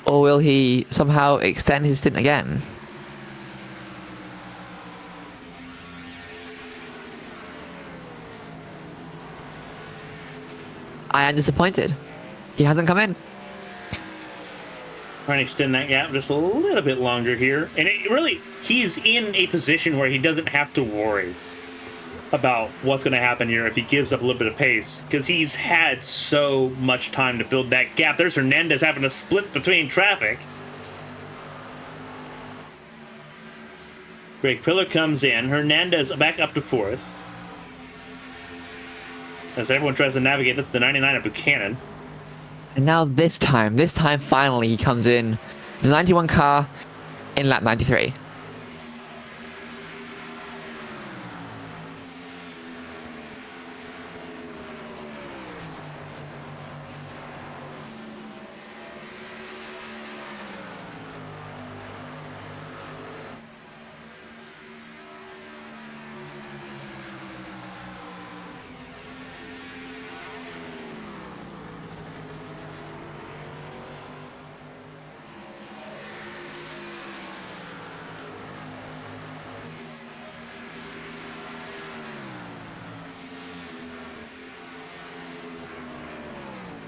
Or will he somehow extend his stint again? I am disappointed. He hasn't come in. Trying to extend that gap just a little bit longer here. And he's in a position where he doesn't have to worry about what's going to happen here if he gives up a little bit of pace, because he's had so much time to build that gap. There's Hernandez having to split between traffic. Greg Pillar comes in. Hernandez back up to 4th. As everyone tries to navigate, that's the 99 of Buchanan. And now this time finally he comes in the 91 car in lap 93.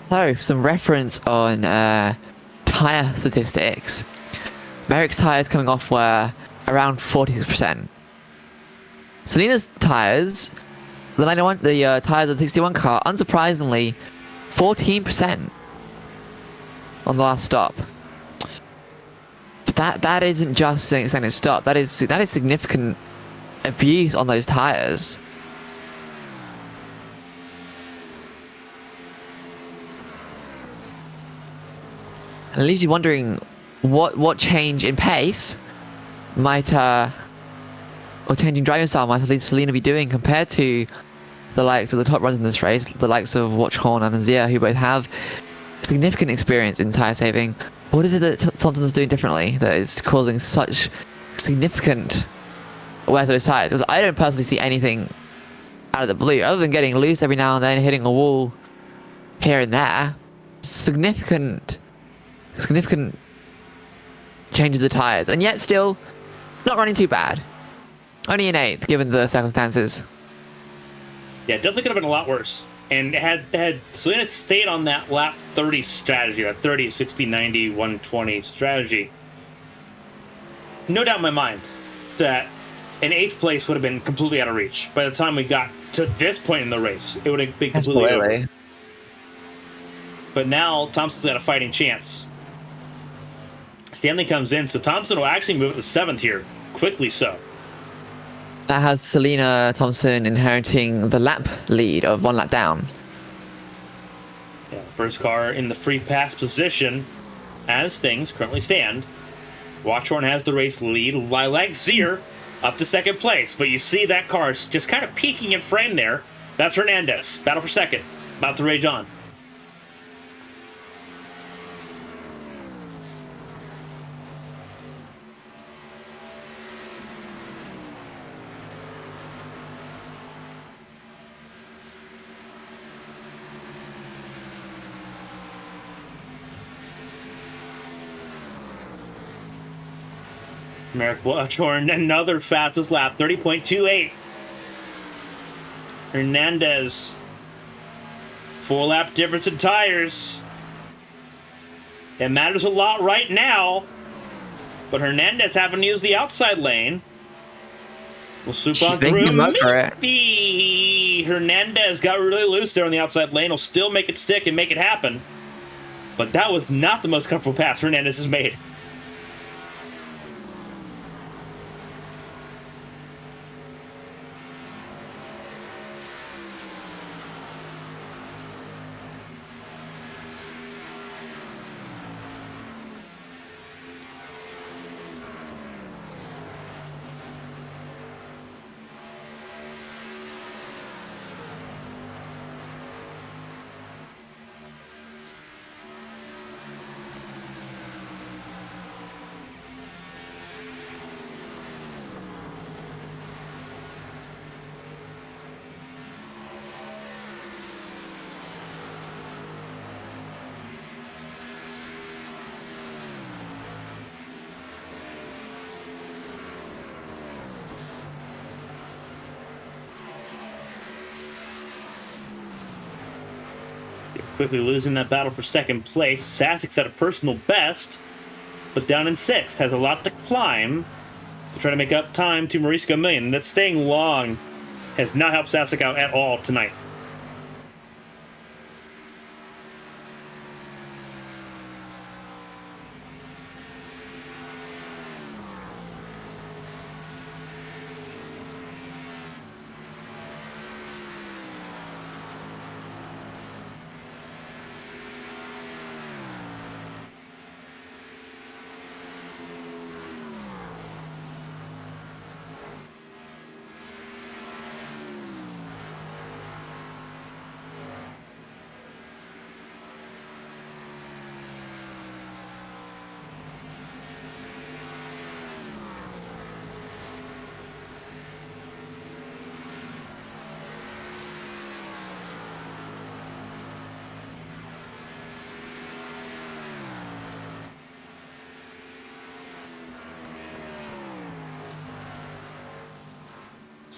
So, some reference on tyre statistics. Merrick's tyres coming off were around 46%. Selena's tyres, the tyres of the 61 car, unsurprisingly, 14% on the last stop. But that isn't just saying it's stop. That is significant abuse on those tyres. And it leaves you wondering what change in pace might or change in driving style might at least Selena be doing compared to the likes of the top runners in this race, the likes of Watchhorn and Zia, who both have significant experience in tyre saving. What is it that Thompson's doing differently that is causing such significant wear to those tyres? Because I don't personally see anything out of the blue, other than getting loose every now and then, hitting a wall here and there. Significant changes of tyres, and yet still not running too bad. Only an 8th, given the circumstances. Yeah, definitely could have been a lot worse. And had Selena stayed on that lap 30 strategy, that 30, 60, 90, 120 strategy, no doubt in my mind that an 8th place would have been completely out of reach. By the time we got to this point in the race, it would have been completely over. But now Thompson's got a fighting chance. Stanley comes in, so Thompson will actually move to 7th here, quickly so. That has Selena Thompson inheriting the lap lead of 1 lap down. Yeah, first car in the free pass position, as things currently stand. Watchhorn has the race lead. Lilac Zier up to 2nd place, but you see that car's just kind of peeking in frame there. That's Hernandez, battle for 2nd, about to rage on. Merrick Watchhorn, another fastest lap, 30.28. Hernandez, 4-lap difference in tires. It matters a lot right now, but Hernandez having to use the outside lane. We'll swoop on through. Maybe Hernandez got really loose there on the outside lane. Will still make it stick and make it happen. But that was not the most comfortable pass Hernandez has made. Quickly losing that battle for 2nd place. Sasek at a personal best, but down in 6th. Has a lot to climb to try to make up time to Mauricio Million. That staying long has not helped Sasek out at all tonight.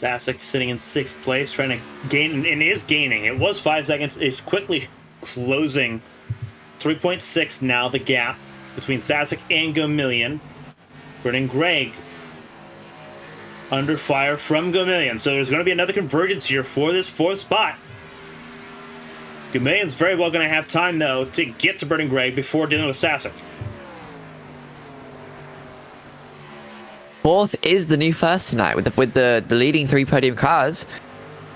Sasek sitting in 6th place, trying to gain, and is gaining. It was 5 seconds. It's quickly closing. 3.6 now the gap between Sasek and Gamillion. Brennan Gregg under fire from Gamillion. So there's going to be another convergence here for this 4th spot. Gamillion's very well going to have time, though, to get to Brennan Gregg before dealing with Sasek. 4th is the new first tonight with the leading 3 podium cars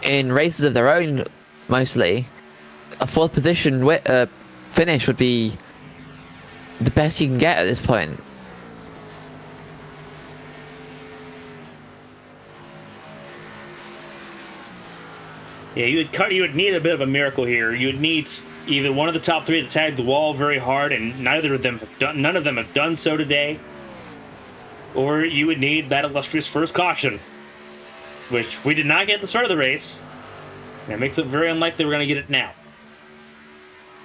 in races of their own, mostly. A 4th position finish would be the best you can get at this point. Yeah, you would need a bit of a miracle here. You would need either one of the top 3 to tag the wall very hard, and none of them have done so today. Or you would need that illustrious first caution, which we did not get at the start of the race. And it makes it very unlikely we're going to get it now.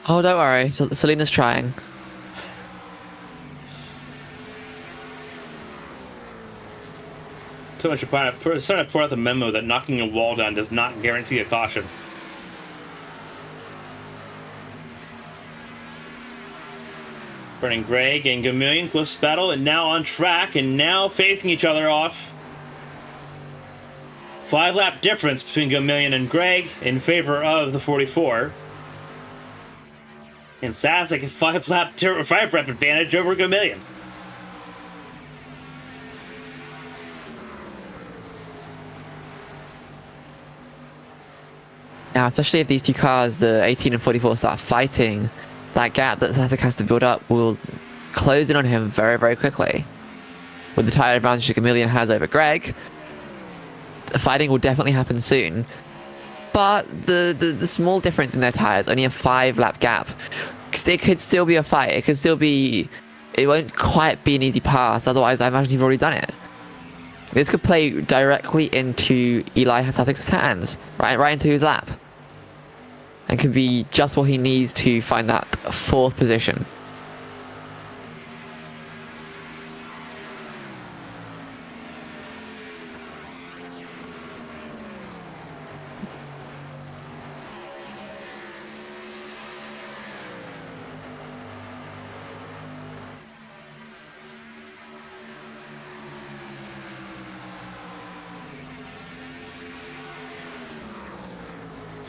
Oh, don't worry. Selena's trying. Someone should trying to pour out the memo that knocking a wall down does not guarantee a caution. Brennan Gregg and Gamillion, close battle, and now on track, and now facing each other off. 5-lap difference between Gamillion and Gregg in favor of the 44. And Sasek, 5-lap advantage over Gamillion. Now, especially if these 2 cars, the 18 and 44, start fighting, that gap that Sasek has to build up will close in on him very, very quickly. With the tyre advantage that Gamillion has over Gregg, the fighting will definitely happen soon. But the small difference in their tyres, only a 5-lap gap, it could still be a fight. It could still be... It won't quite be an easy pass, otherwise I imagine you've already done it. This could play directly into Eli Sasek's hands, right into his lap. And could be just what he needs to find that 4th position.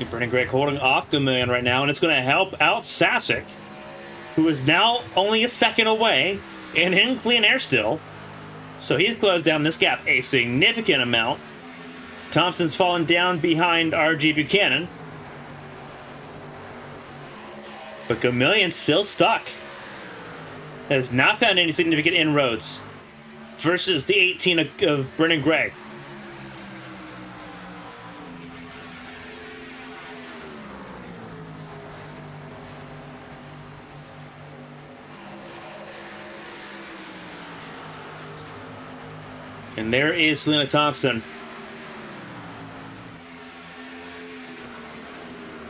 Brennan Gregg holding off Gamillion right now, and it's going to help out Sasek, who is now only a second away and in clean air still. So he's closed down this gap a significant amount. Thompson's fallen down behind RG Buchanan. But Gamillion's still stuck. Has not found any significant inroads versus the 18 of Brennan Gregg. And there is Selena Thompson.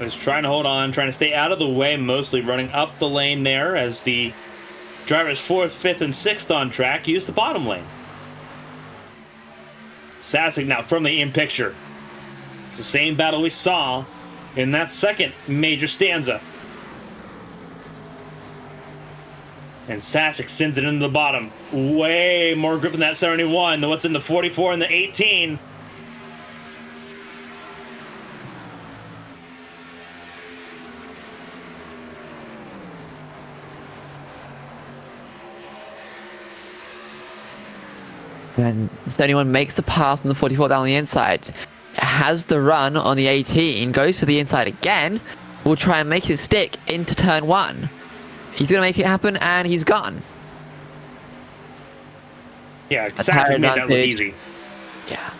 Is trying to hold on, trying to stay out of the way, mostly running up the lane there as the drivers 4th, 5th, and 6th on track use the bottom lane. Sasek now firmly in picture. It's the same battle we saw in that second major stanza. And Sasek sends it into the bottom. Way more grip in that 71 than what's in the 44 and the 18. And 71 makes the pass from the 44 down the inside. Has the run on the 18, goes to the inside again. Will try and make his stick into turn 1. He's going to make it happen, and he's gone. Yeah, Sasek made that look easy. Yeah.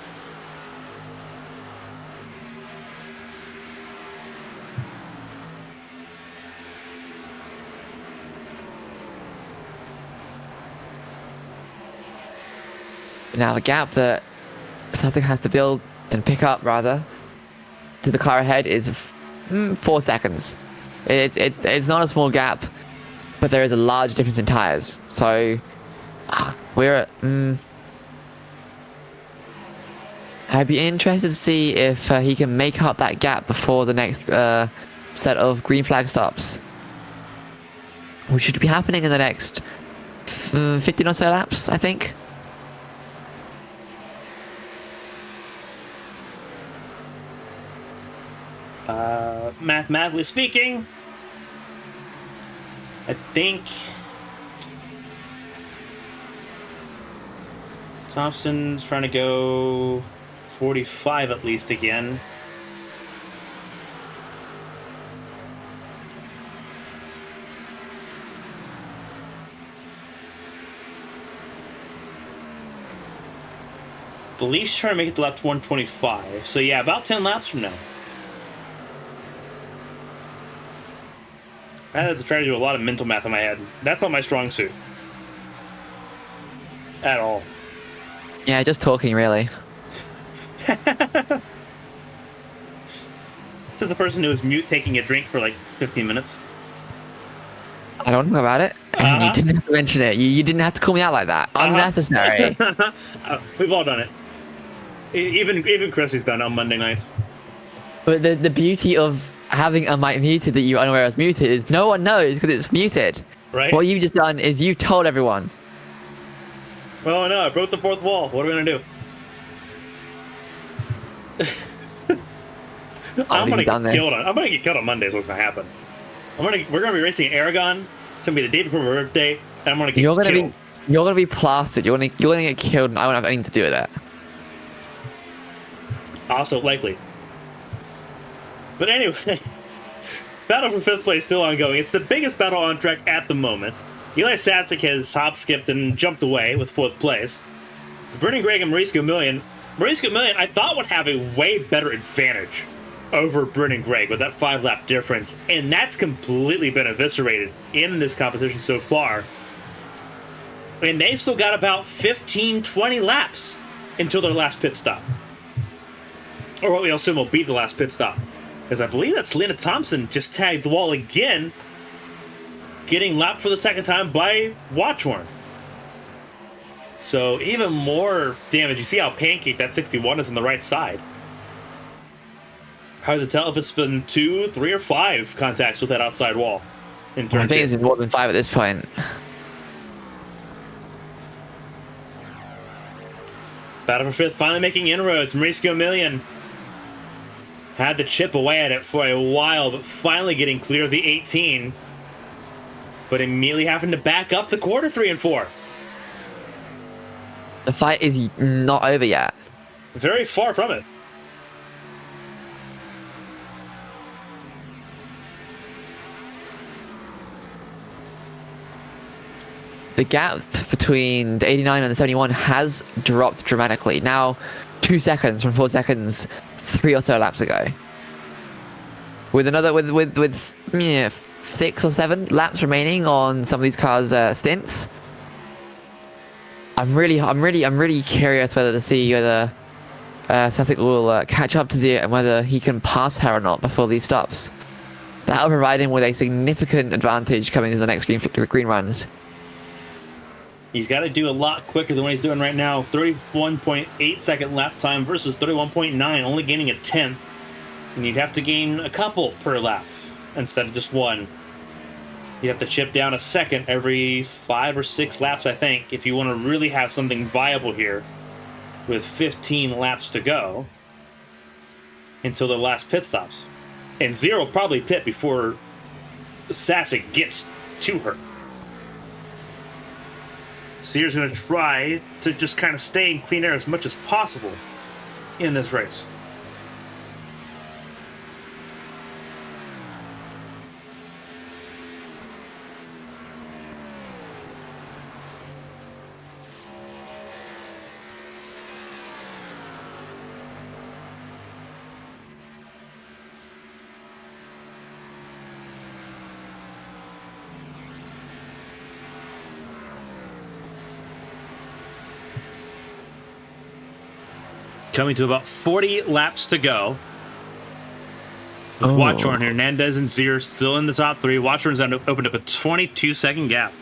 Now, the gap that Sasek has to build and pick up, rather, to the car ahead is 4 seconds. It's not a small gap, but there is a large difference in tires. So we're at I'd be interested to see if he can make up that gap before the next set of green flag stops, which should be happening in the next 15 or so laps, I think. Mathematically speaking, I think Thompson's trying to go 45 at least again. The least trying to make it to lap 125. So yeah, about 10 laps from now. I had to try to do a lot of mental math in my head. That's not my strong suit. At all. Yeah, just talking, really. This is the person who was mute taking a drink for like 15 minutes. I don't know about it. And you didn't have to mention it. You didn't have to call me out like that. Unnecessary. We've all done it. Even Chrissy's done it on Monday nights. But the beauty of having a mic muted that you're unaware is muted is no one knows because it's muted. Right. What you've just done is you've told everyone. Oh no, I broke the fourth wall. What are we gonna do? I'm gonna get killed on Monday is what's gonna happen. We're gonna be racing Aragon. It's gonna be the day before my birthday, and I'm gonna get killed. You're gonna be plastered. You're gonna get killed, and I won't have anything to do with that. Also likely. But anyway, battle for fifth place still ongoing. It's the biggest battle on track at the moment. Eli Sasek has hop, skipped, and jumped away with fourth place. Brendan Gregg and Maurice Gomillion. Maurice Gomillion, I thought, would have a way better advantage over Brendan Gregg with that 5-lap difference, and that's completely been eviscerated in this competition so far. And they've still got about 15, 20 laps until their last pit stop. Or what we assume will be the last pit stop. Because I believe that Selena Thompson just tagged the wall again, getting lapped for the second time by Watchorn. So even more damage. You see how pancaked that 61 is on the right side. Hard to tell if it's been 2, 3, or 5 contacts with that outside wall. In turn I think it's more than 5 at this point. Battle for fifth, finally making inroads. Maurice Gomillion had to chip away at it for a while, but finally getting clear of the 18. But immediately having to back up the quarter 3 and 4. The fight is not over yet. Very far from it. The gap between the 89 and the 71 has dropped dramatically. Now, 2 seconds from 4 seconds 3 or so laps ago. With 6 or 7 laps remaining on some of these cars' stints, I'm really curious whether to see whether Sasek will catch up to Zia and whether he can pass her or not before these stops. That'll provide him with a significant advantage coming into the next green runs. He's got to do a lot quicker than what he's doing right now. 31.8 second lap time versus 31.9, only gaining a 10th. And you'd have to gain a couple per lap instead of just one. You'd have to chip down a second every 5 or 6 laps, I think, if you want to really have something viable here with 15 laps to go until the last pit stops. And Zero will probably pit before Sasek gets to her. Sears going to try to just kind of stay in clean air as much as possible in this race. Coming to about 40 laps to go. With Watchorn, Hernandez, and Zier still in the top 3. Watchorn's opened up a 22-second gap.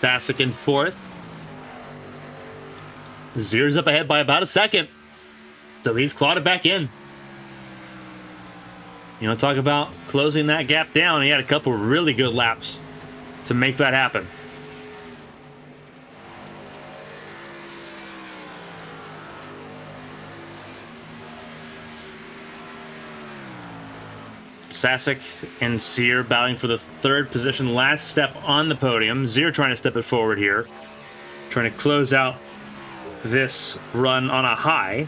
Bassick in fourth. Zier's up ahead by about a second. So he's clawed it back in. You know, talk about closing that gap down. He had a couple really good laps to make that happen. Bassick and Zier battling for the third position, last step on the podium. Zier trying to step it forward here, trying to close out this run on a high.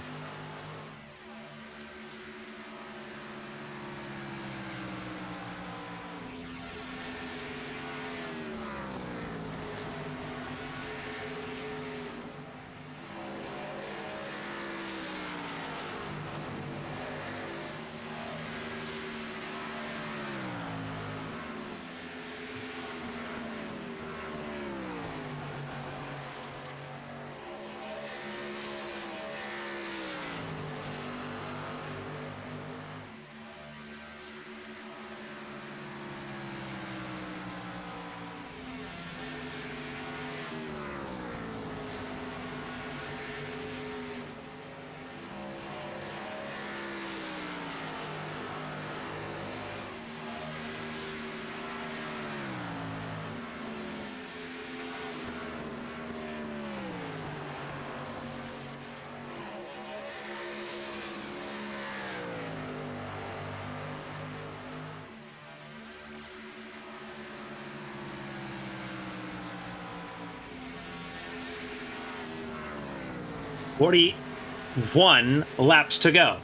"41 laps to go."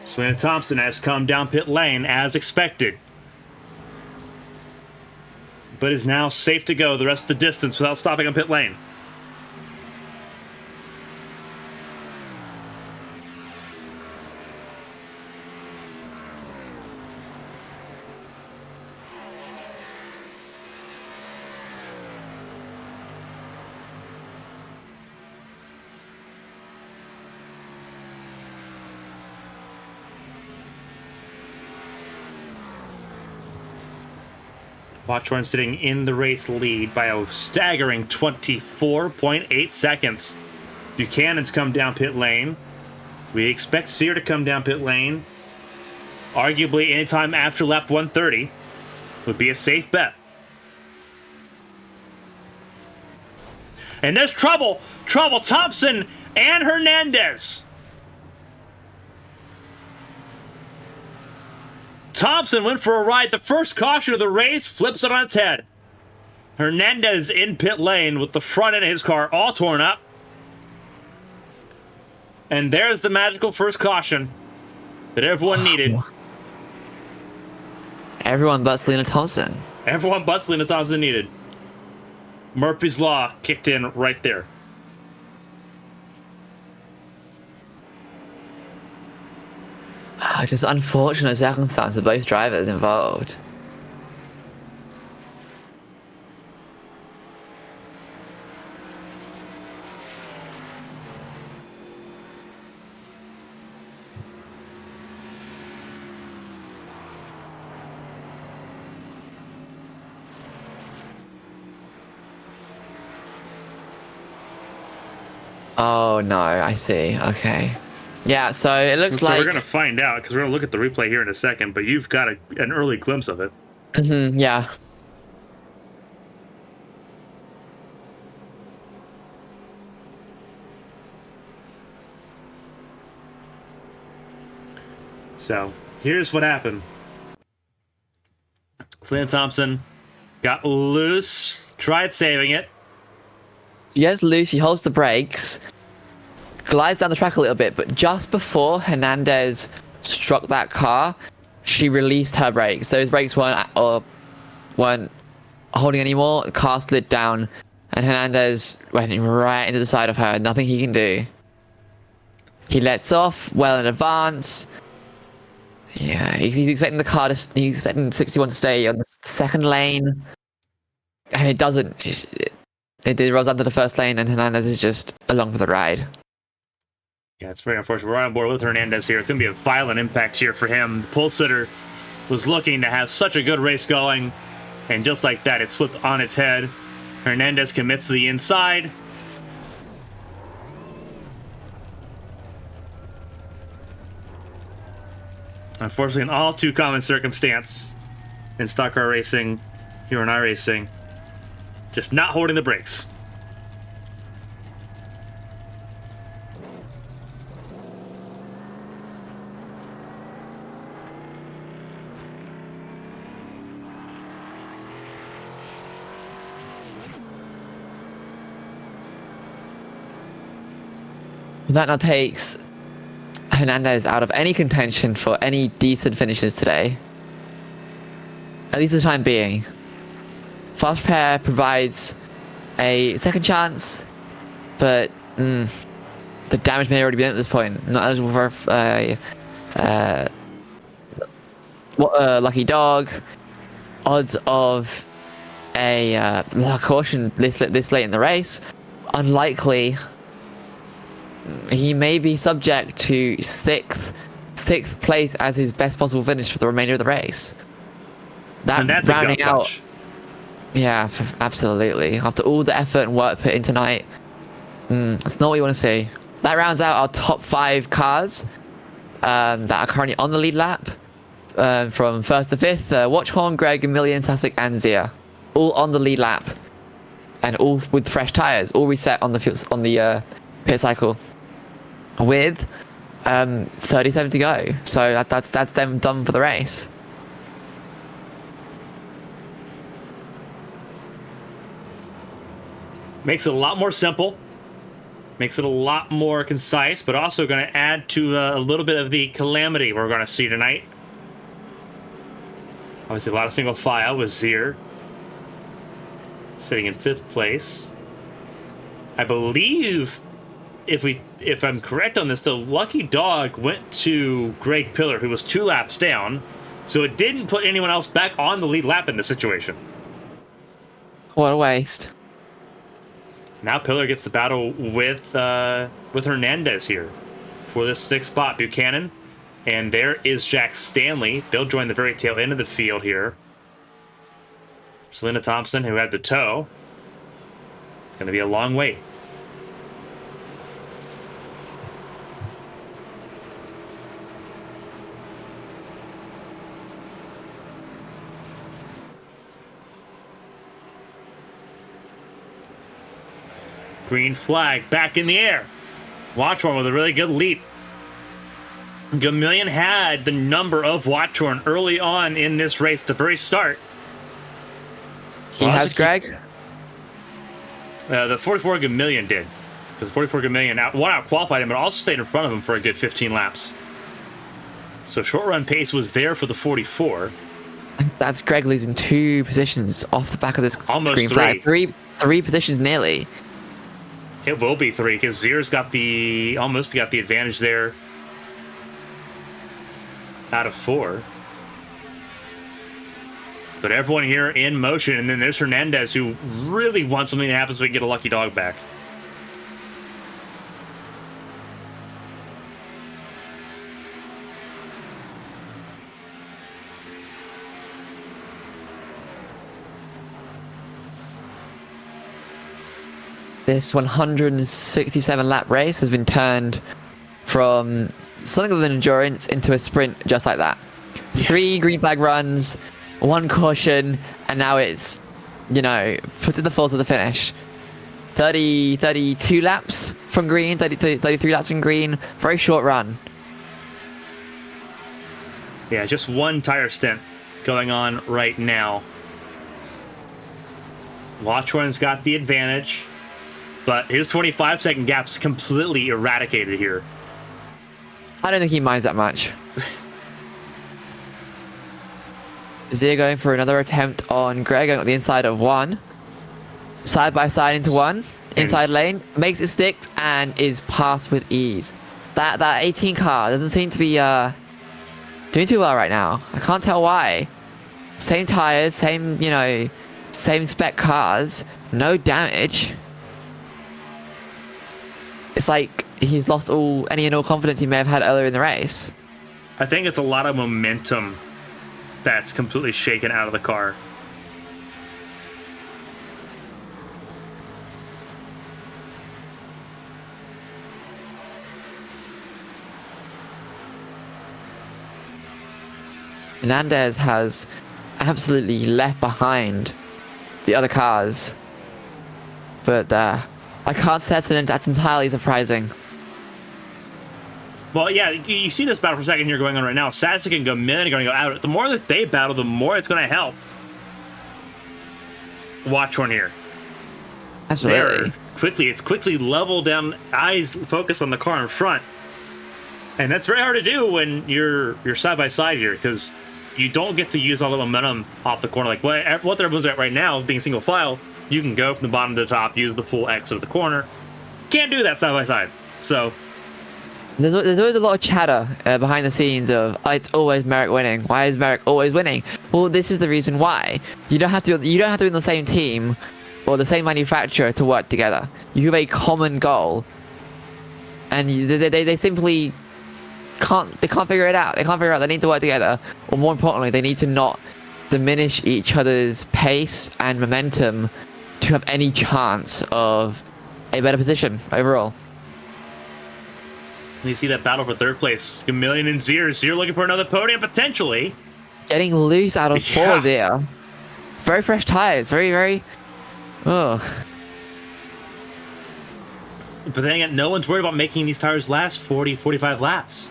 Selena Thompson has come down pit lane as expected, but is now safe to go the rest of the distance without stopping on pit lane. Watchorn sitting in the race lead by a staggering 24.8 seconds. Buchanan's come down pit lane. We expect Zier to come down pit lane. Arguably anytime after lap 130 would be a safe bet. And there's trouble! Trouble! Thompson and Hernandez! Thompson went for a ride. The first caution of the race, flips it on its head. Hernandez in pit lane with the front end of his car all torn up. And there's the magical first caution that everyone needed. Everyone but Selena Thompson. Everyone but Selena Thompson needed. Murphy's Law kicked in right there. Just unfortunate circumstances of both drivers involved. Oh no, I see. Okay. Yeah, so it looks like... So we're going to find out, because we're going to look at the replay here in a second, but you've got an early glimpse of it. Mm-hmm, yeah. So, here's what happened. Selena Thompson got loose, tried saving it. Yes, loose, he holds the brakes, glides down the track a little bit, but just before Hernandez struck that car, she released her brakes. Those brakes weren't holding anymore. The car slid down, and Hernandez went right into the side of her. Nothing he can do. He lets off well in advance. Yeah, he's expecting the car to... He's expecting 61 to stay on the second lane, and it doesn't. It rolls under the first lane, and Hernandez is just along for the ride. Yeah, it's very unfortunate. We're on board with Hernandez here. It's going to be a violent impact here for him. The pole sitter was looking to have such a good race going, and just like that, it flipped on its head. Hernandez commits to the inside. Unfortunately, an all too common circumstance in stock car racing, here in iRacing, just not holding the brakes. That now takes Hernandez out of any contention for any decent finishes today. At least for the time being. Fast Repair provides a second chance, but the damage may already be done at this point. Not eligible for lucky dog. Odds of a caution this late in the race. Unlikely. He may be subject to sixth place as his best possible finish for the remainder of the race. And that's rounding out. Punch. Yeah, absolutely. After all the effort and work put in tonight, that's not what you want to see. That rounds out our top 5 cars that are currently on the lead lap. From 1st to 5th, Watchhorn, Greg, Million, Sasek, and Zia, all on the lead lap, and all with fresh tires, all reset on the pit cycle, with 37 to go. So that's them done for the race. Makes it a lot more simple. Makes it a lot more concise, but also going to add to a little bit of the calamity we're going to see tonight. Obviously, a lot of single file with Zier sitting in 5th place. I believe, if I'm correct on this, the lucky dog went to Greg Pillar, who was 2 laps down, so it didn't put anyone else back on the lead lap in this situation. What a waste. Now Pillar gets the battle with Hernandez here for this 6th spot. Buchanan, and there is Jack Stanley. They'll join the very tail end of the field here. Selena Thompson, who had the tow. It's going to be a long wait. Green flag back in the air. Watchhorn with a really good leap. Gamillion had the number of Watchhorn early on in this race, at the very start. He has Greg? The 44 Gamillion did. Because the 44 Gamillion out qualified him, but also stayed in front of him for a good 15 laps. So short run pace was there for the 44. That's Greg losing 2 positions off the back of this almost green 3. flag. Three positions nearly. It will be 3 because Zier's almost got the advantage there out of 4. But everyone here in motion, and then there's Hernandez, who really wants something to happen so we can get a lucky dog back. This 167 lap race has been turned from something of an endurance into a sprint just like that. Yes. 3 green flag runs, 1 caution, and now it's, foot to the floor to the finish. 32 laps from green, 33 laps from green, very short run. Yeah, just 1 tire stint going on right now. Watchhorn's got the advantage. But his 25-second gap's completely eradicated here. I don't think he minds that much. Zia going for another attempt on Greg, going on the inside of 1. Side by side into 1. Inside lane. Makes it stick and is passed with ease. That 18 car doesn't seem to be doing too well right now. I can't tell why. Same tires, same spec cars. No damage. It's like he's lost any and all confidence he may have had earlier in the race. I think it's a lot of momentum that's completely shaken out of the car. Hernandez has absolutely left behind the other cars. But I can't say that's entirely surprising. Well, yeah, you see this battle for a second here going on right now. Sasek and Gomin are going to go out. The more that they battle, the more it's going to help. Watch one here. Absolutely. It's quickly level down, eyes focused on the car in front. And that's very hard to do when you're side by side here, because you don't get to use all the momentum off the corner. Like what everyone's at right now, being single file, you can go from the bottom to the top, use the full exit of the corner. Can't do that side by side. So there's always a lot of chatter behind the scenes of, oh, it's always Merrick winning. Why is Merrick always winning? Well, this is the reason why. You don't have to be in the same team or the same manufacturer to work together. You have a common goal, and they simply can't figure it out. They can't figure out they need to work together, or more importantly, they need to not diminish each other's pace and momentum to have any chance of a better position overall. You see that battle for third place. Chameleon and Zier. Zier looking for another podium, potentially. Getting loose out of fours here. Very fresh tires. Very, very... Oh. But then again, no one's worried about making these tires last 40, 45 laps.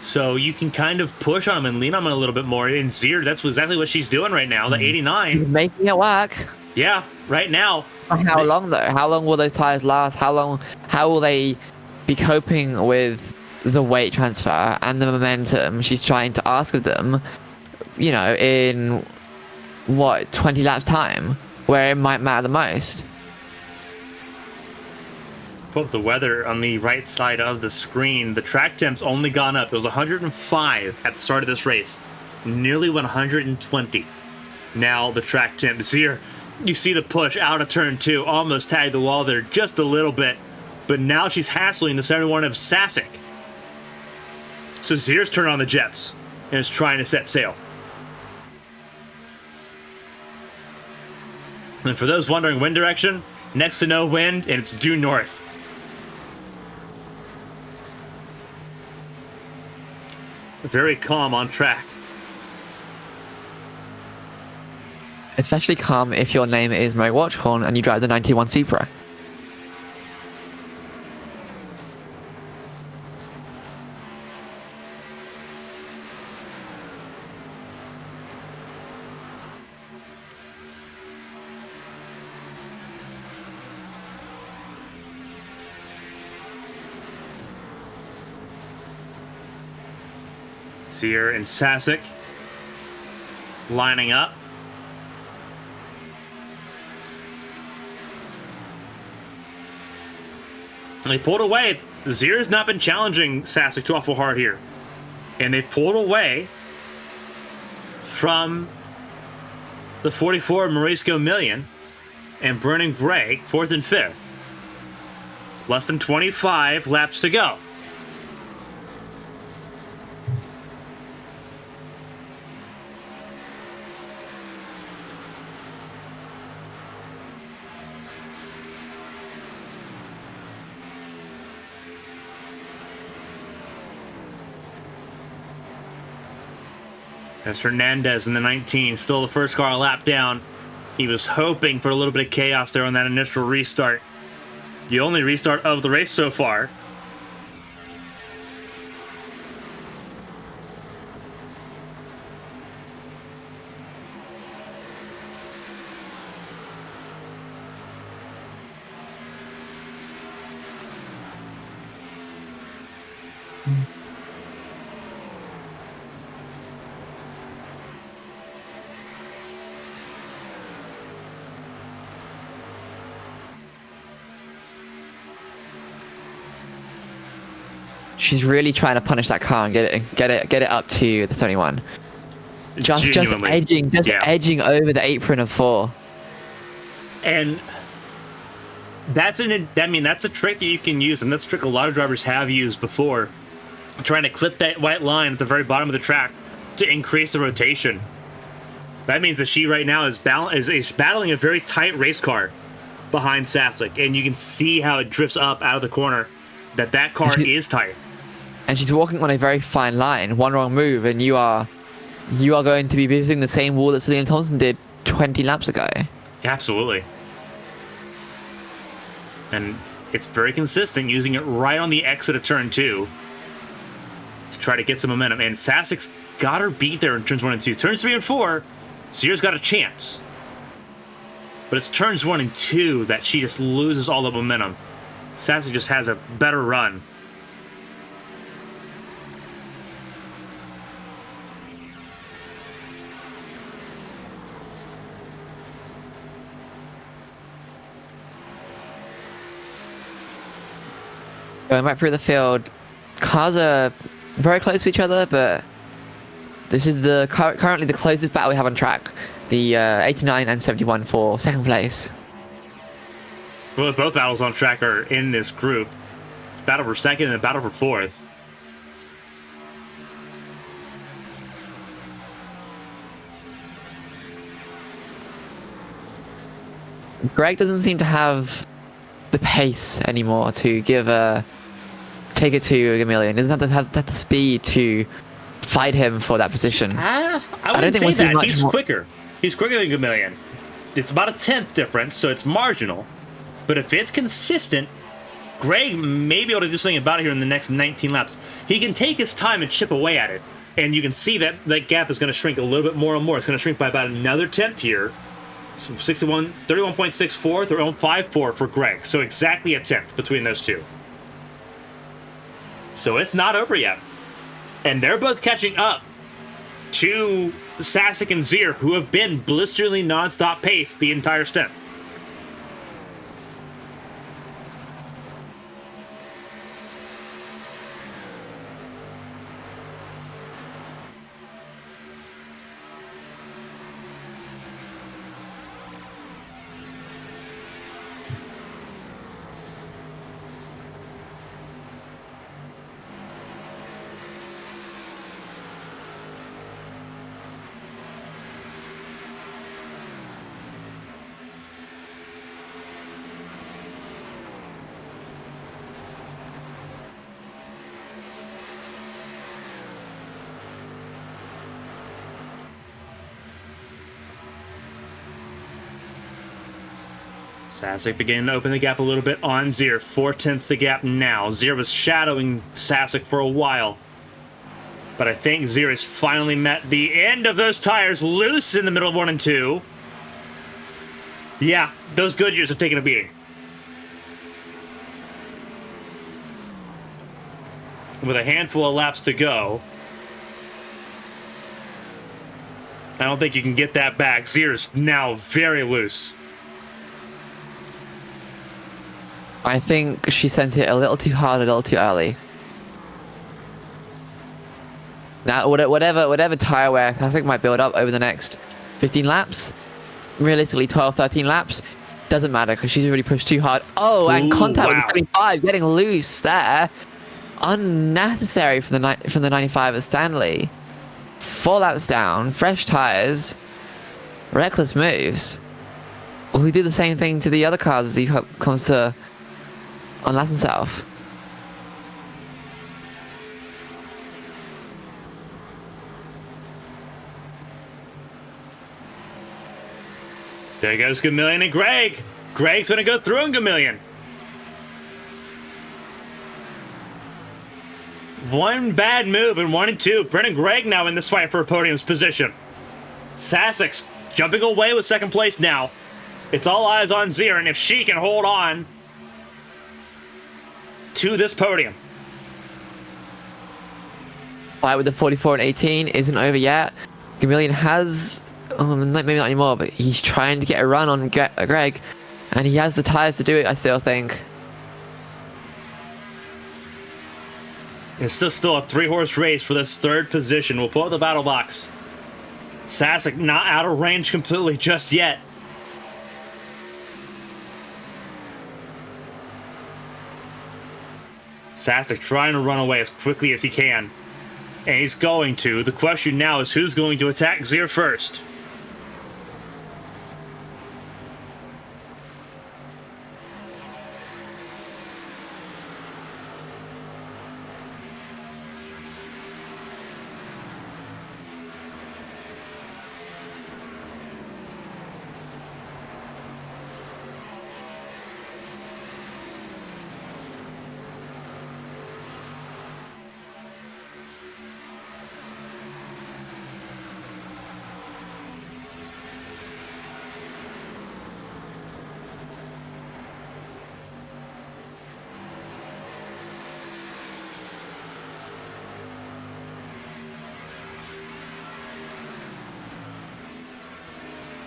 So you can kind of push on them and lean on them a little bit more. And Zier, that's exactly what she's doing right now. The 89. She's making it work. Yeah, right now. How long, though? How long will those tires last? How will they be coping with the weight transfer and the momentum she's trying to ask of them, you know, in, 20 laps time, where it might matter the most? Pull up the weather on the right side of the screen. The track temp's only gone up. It was 105 at the start of this race. Nearly 120. Now the track temp. Zier, you see the push out of turn 2. Almost tagged the wall there just a little bit. But now she's hassling the 71 of Sasek. So Zier's turned on the jets and is trying to set sail. And for those wondering wind direction, next to no wind, and it's due north. Very calm on track. Especially calm if your name is Murray Watchhorn and you drive the 91 Supra. Zier and Sasek lining up. And they pulled away. Zier's not been challenging Sasek too awful hard here. And they've pulled away from the 44 Morisco Million and Burning Brake, 4th and 5th. It's less than 25 laps to go. There's Hernandez in the 19, still the first car a lap down. He was hoping for a little bit of chaos there on that initial restart. The only restart of the race so far. She's really trying to punish that car and get it up to the 71. Just edging over the apron of 4. And that's a trick that you can use, and that's a trick a lot of drivers have used before, trying to clip that white line at the very bottom of the track to increase the rotation. That means that she right now is battling a very tight race car behind Sasek, and you can see how it drifts up out of the corner. That car is tight. And she's walking on a very fine line. One wrong move, and you are you are going to be visiting the same wall that Selena Thompson did 20 laps ago. Absolutely. And it's very consistent, using it right on the exit of turn 2 to try to get some momentum. And Sassek's got her beat there in turns 1 and 2. Turns 3 and 4, Sears got a chance. But it's turns 1 and 2 that she just loses all the momentum. Sassek just has a better run. Going back through the field, cars are very close to each other, but this is currently the closest battle we have on track. The 89 and 71 for second place. Well, both battles on track are in this group. Battle for second and battle for fourth. Greg doesn't seem to have the pace anymore to take it to Gamillion. He doesn't have the speed to fight him for that position. I wouldn't say we'll see that. much He's more. quicker. He's quicker than Gamillion. It's about a 10th difference, so it's marginal. But if it's consistent, Greg may be able to do something about it here in the next 19 laps. He can take his time and chip away at it. And you can see that that gap is going to shrink a little bit more and more. It's going to shrink by about another 10th here. So 31.64, 31.54 for Greg. So exactly a 10th between those two. So it's not over yet. And they're both catching up to Sasek and Zier, who have been blisteringly non-stop pace the entire stint. Sasek beginning to open the gap a little bit on Zier. 4/10 the gap now. Zier was shadowing Sasek for a while. But I think Zier has finally met the end of those tires, loose in the middle of 1 and 2. Yeah, those Goodyears have taken a beating. With a handful of laps to go, I don't think you can get that back. Zier's now very loose. I think she sent it a little too hard, a little too early. Now, whatever tire wear Sasek might build up over the next 15 laps, realistically 12, 13 laps, doesn't matter because she's already pushed too hard. Oh, and Ooh, contact with wow. the 75, getting loose there. Unnecessary from the 95 of Stanley. 4 laps down, fresh tires, reckless moves. Well, we do the same thing to the other cars as he comes to on Latin South. There goes Gamillion and Greg. Greg's going to go through on Gamillion. One bad move in 1 and 2. Brennan Gregg now in this fight for a podium's position. Sasek's jumping away with second place now. It's all eyes on Zier, and if she can hold on to this podium. Fight with the 44 and 18 isn't over yet. Gamillion has, maybe not anymore, but he's trying to get a run on Greg, and he has the tires to do it, I still think. It's still a 3-horse race for this third position. We'll pull up the battle box. Sasek not out of range completely just yet. Sasek trying to run away as quickly as he can. And he's going to. The question now is who's going to attack Zier first?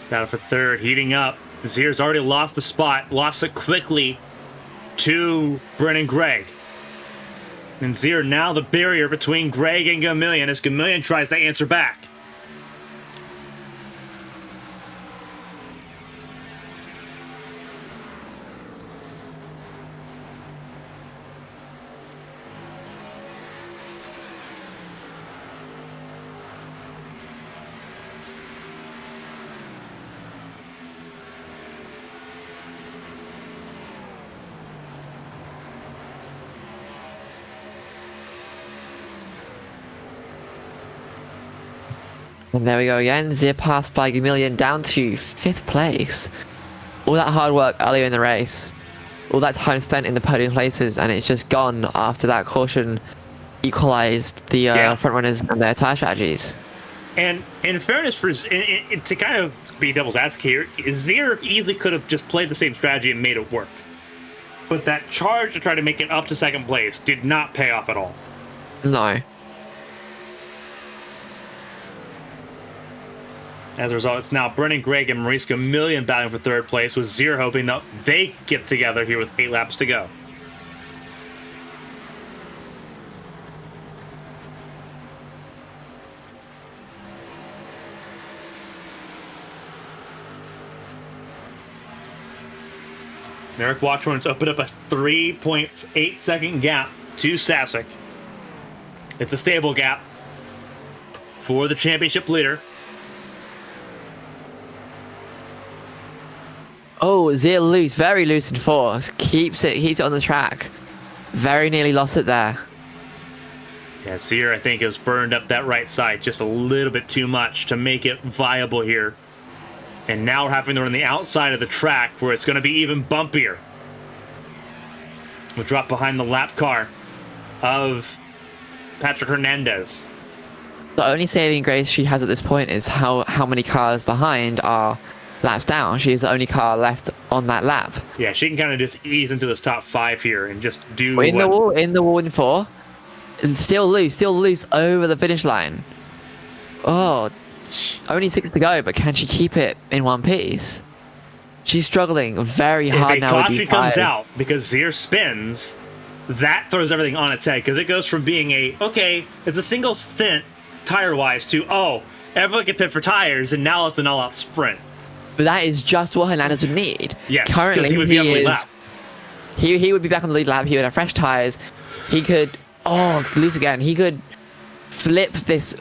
Battle for third, heating up. Zier's already lost the spot, lost it quickly to Brennan Gregg. And Zier now the barrier between Gregg and Gamillion as Gamillion tries to answer back. And there we go again. Zier passed by Gamillion down to 5th place. All that hard work earlier in the race, all that time spent in the podium places, and it's just gone after that caution equalized the front runners and their tire strategies. And in fairness, to kind of be devil's advocate here, Zier easily could have just played the same strategy and made it work. But that charge to try to make it up to 2nd place did not pay off at all. No. As a result, it's now Brennan Gregg and Maurice Gamillion battling for 3rd place, with Zier hoping that they get together here with 8 laps to go. Merrick Watchorn's opened up a 3.8 second gap to Sasek. It's a stable gap for the championship leader. Oh, Zier loose, very loose in 4. Keeps it on the track. Very nearly lost it there. Yeah, Zier, I think, has burned up that right side just a little bit too much to make it viable here. And now we're having to run the outside of the track where it's going to be even bumpier. We'll drop behind the lap car of Patrick Hernandez. The only saving grace she has at this point is how many cars behind are laps down. She's the only car left on that lap. Yeah, she can kind of just ease into this top 5 here and just do in the wall in 4. And still loose over the finish line. Oh, only 6 to go, but can she keep it in one piece? She's struggling very hard now. If a caution comes out because Zier spins, that throws everything on its head, because it goes from being it's a single stint tire-wise to, everyone can pit for tires, and now it's an all-out sprint. But that is just what Hernandez would need. Yes, currently he would be on the lead lap. He would be back on the lead lap. He would have fresh tires. He could lose again. He could flip this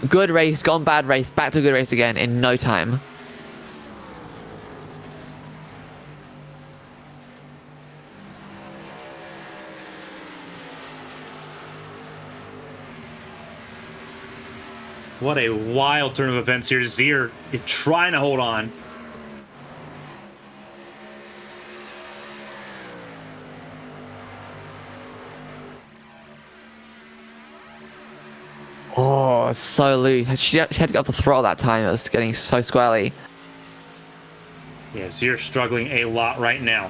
good race, gone bad race, back to good race again in no time. What a wild turn of events here. Zier trying to hold on. Oh, so loose. She had to go off the throttle that time. It was getting so squirrely. Yeah, Zier's struggling a lot right now.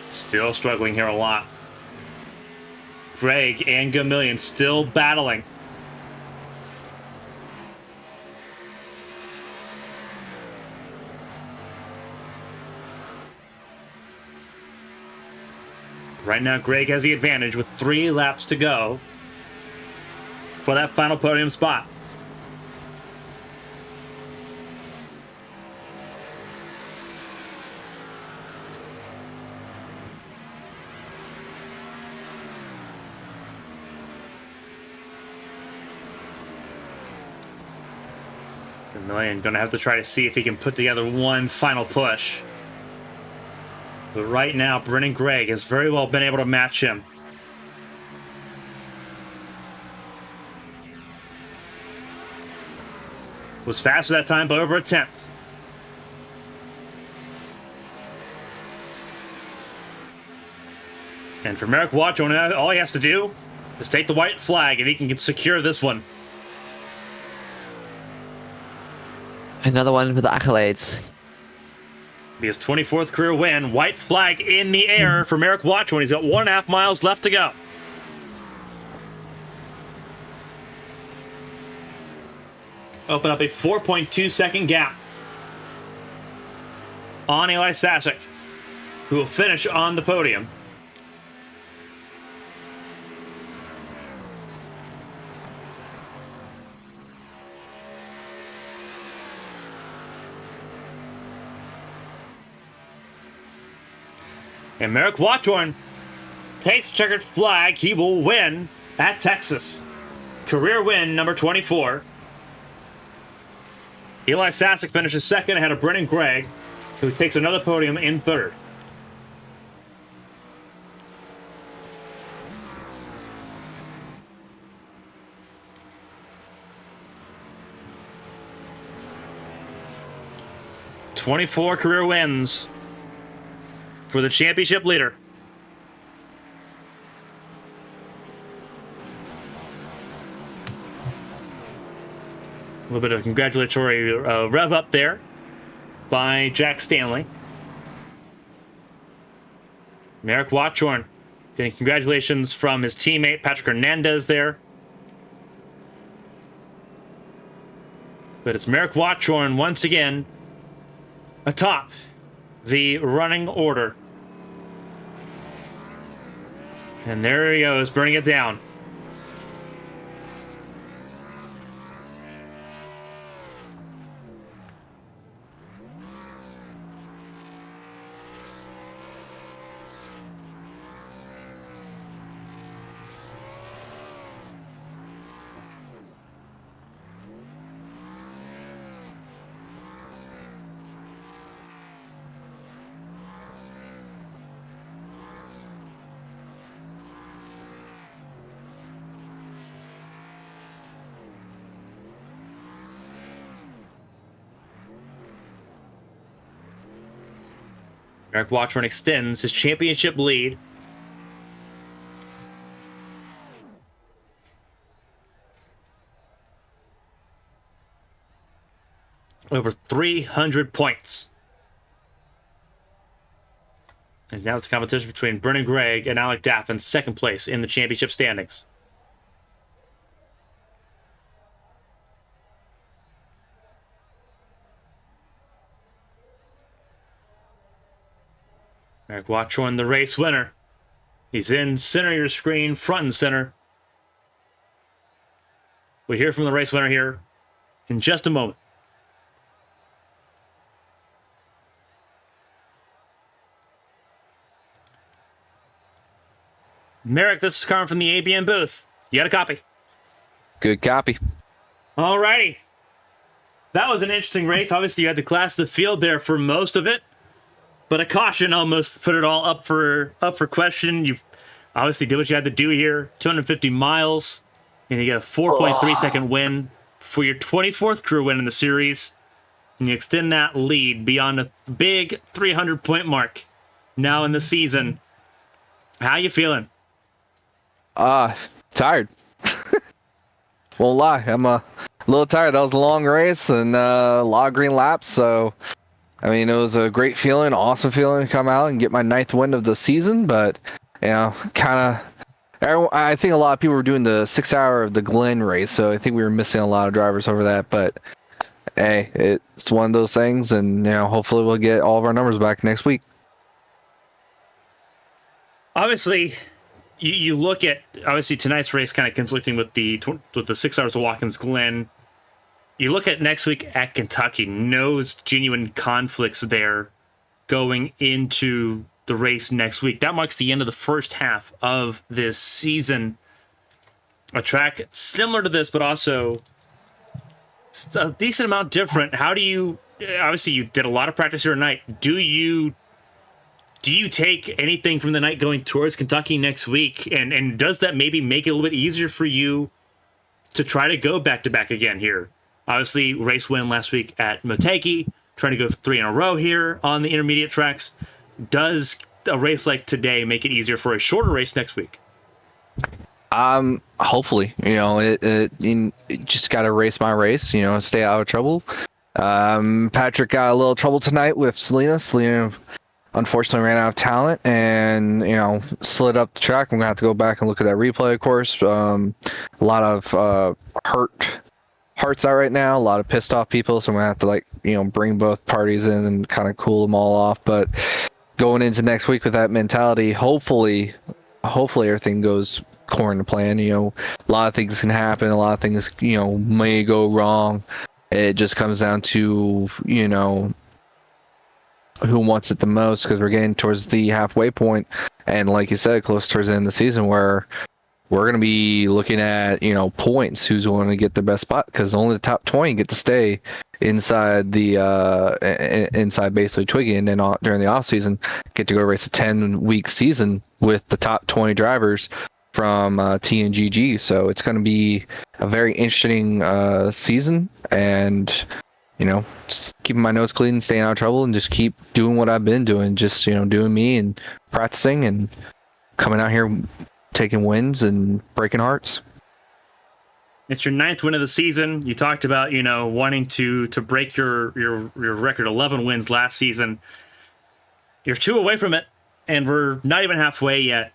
Still struggling here a lot. Gregg and Gamillion still battling. Right now, Gregg has the advantage with 3 laps to go for that final podium spot. Gamillion gonna have to try to see if he can put together one final push. But right now, Brennan Gregg has very well been able to match him. Was faster that time by over a tenth. And for Merrick Watchorn, all he has to do is take the white flag and he can secure this one. Another one for the accolades. Be his 24th career win. White flag in the air for Merrick Watchorn. He's got 1.5 miles left to go. open up a 4.2 second gap on Eli Sasek, who will finish on the podium. And Merrick Wattorn takes checkered flag. He will win at Texas. Career win number 24. Eli Sasek finishes second ahead of Brennan Gregg, who takes another podium in third. "24 career wins for the championship leader." A little bit of congratulatory rev up there by Jack Stanley. Merrick Watchorn getting congratulations from his teammate Patrick Hernandez there. But it's Merrick Watchorn once again atop the running order. And there he goes, burning it down. Merrick Watchorn extends his championship lead. Over 300 points. And now it's a competition between Brennan Gregg and Alec Daffin, second place in the championship standings. Merrick Watchorn, the race winner. He's in center of your screen, front and center. We'll hear from the race winner here in just a moment. Merrick, this is Carmen from the ABM booth. You got a copy? Good copy. Alrighty. That was an interesting race. Obviously, you had to class the field there for most of it. But a caution almost put it all up for question. You obviously did what you had to do here. 250 miles, and you get a 4.3 second win for your 24th career win in the series. And you extend that lead beyond a big 300-point mark now in the season. How you feeling? Tired. Won't lie, I'm a little tired. That was a long race and a lot of green laps, so I mean, it was a great feeling, awesome feeling to come out and get my 9th win of the season, but, you know, I think a lot of people were doing the 6 hour of the Glen race, so I think we were missing a lot of drivers over that, but hey, it's one of those things, and, you know, hopefully we'll get all of our numbers back next week. Obviously, you look at, obviously, tonight's race kind of conflicting with the 6 hours of Watkins Glen. You look at next week at Kentucky, no genuine conflicts there going into the race next week. That marks the end of the first half of this season. A track similar to this, but also a decent amount different. How do you, obviously you did a lot of practice here tonight. Do you take anything from the night going towards Kentucky next week? And does that maybe make it a little bit easier for you to try to go back-to-back again here? Obviously, race win last week at Motegi, trying to go 3 in a row here on the intermediate tracks. Does a race like today make it easier for a shorter race next week? Hopefully, you know, you just got to race my race, you know, stay out of trouble. Patrick got a little trouble tonight with Selena. Selena unfortunately ran out of talent and, you know, slid up the track. I'm going to have to go back and look at that replay, of course. A lot of hurt hearts out right now. A lot of pissed off people, so I'm gonna have to bring both parties in and kind of cool them all off. But going into next week with that mentality, hopefully everything goes according to plan. A lot of things can happen. A lot of things may go wrong. It just comes down to who wants it the most, because we're getting towards the halfway point, and like you said, close towards the end of the season, where we're going to be looking at points, who's going to get the best spot, because only the top 20 get to stay inside the inside basically Twiggy, and then during the off season get to go race a 10-week season with the top 20 drivers from TNGG. So it's going to be a very interesting season, and just keeping my nose clean and staying out of trouble, and just keep doing what I've been doing, just doing me and practicing and coming out here taking wins and breaking hearts. It's your 9th win of the season. You talked about wanting to break your record, 11 wins last season. You're 2 away from it, and we're not even halfway yet.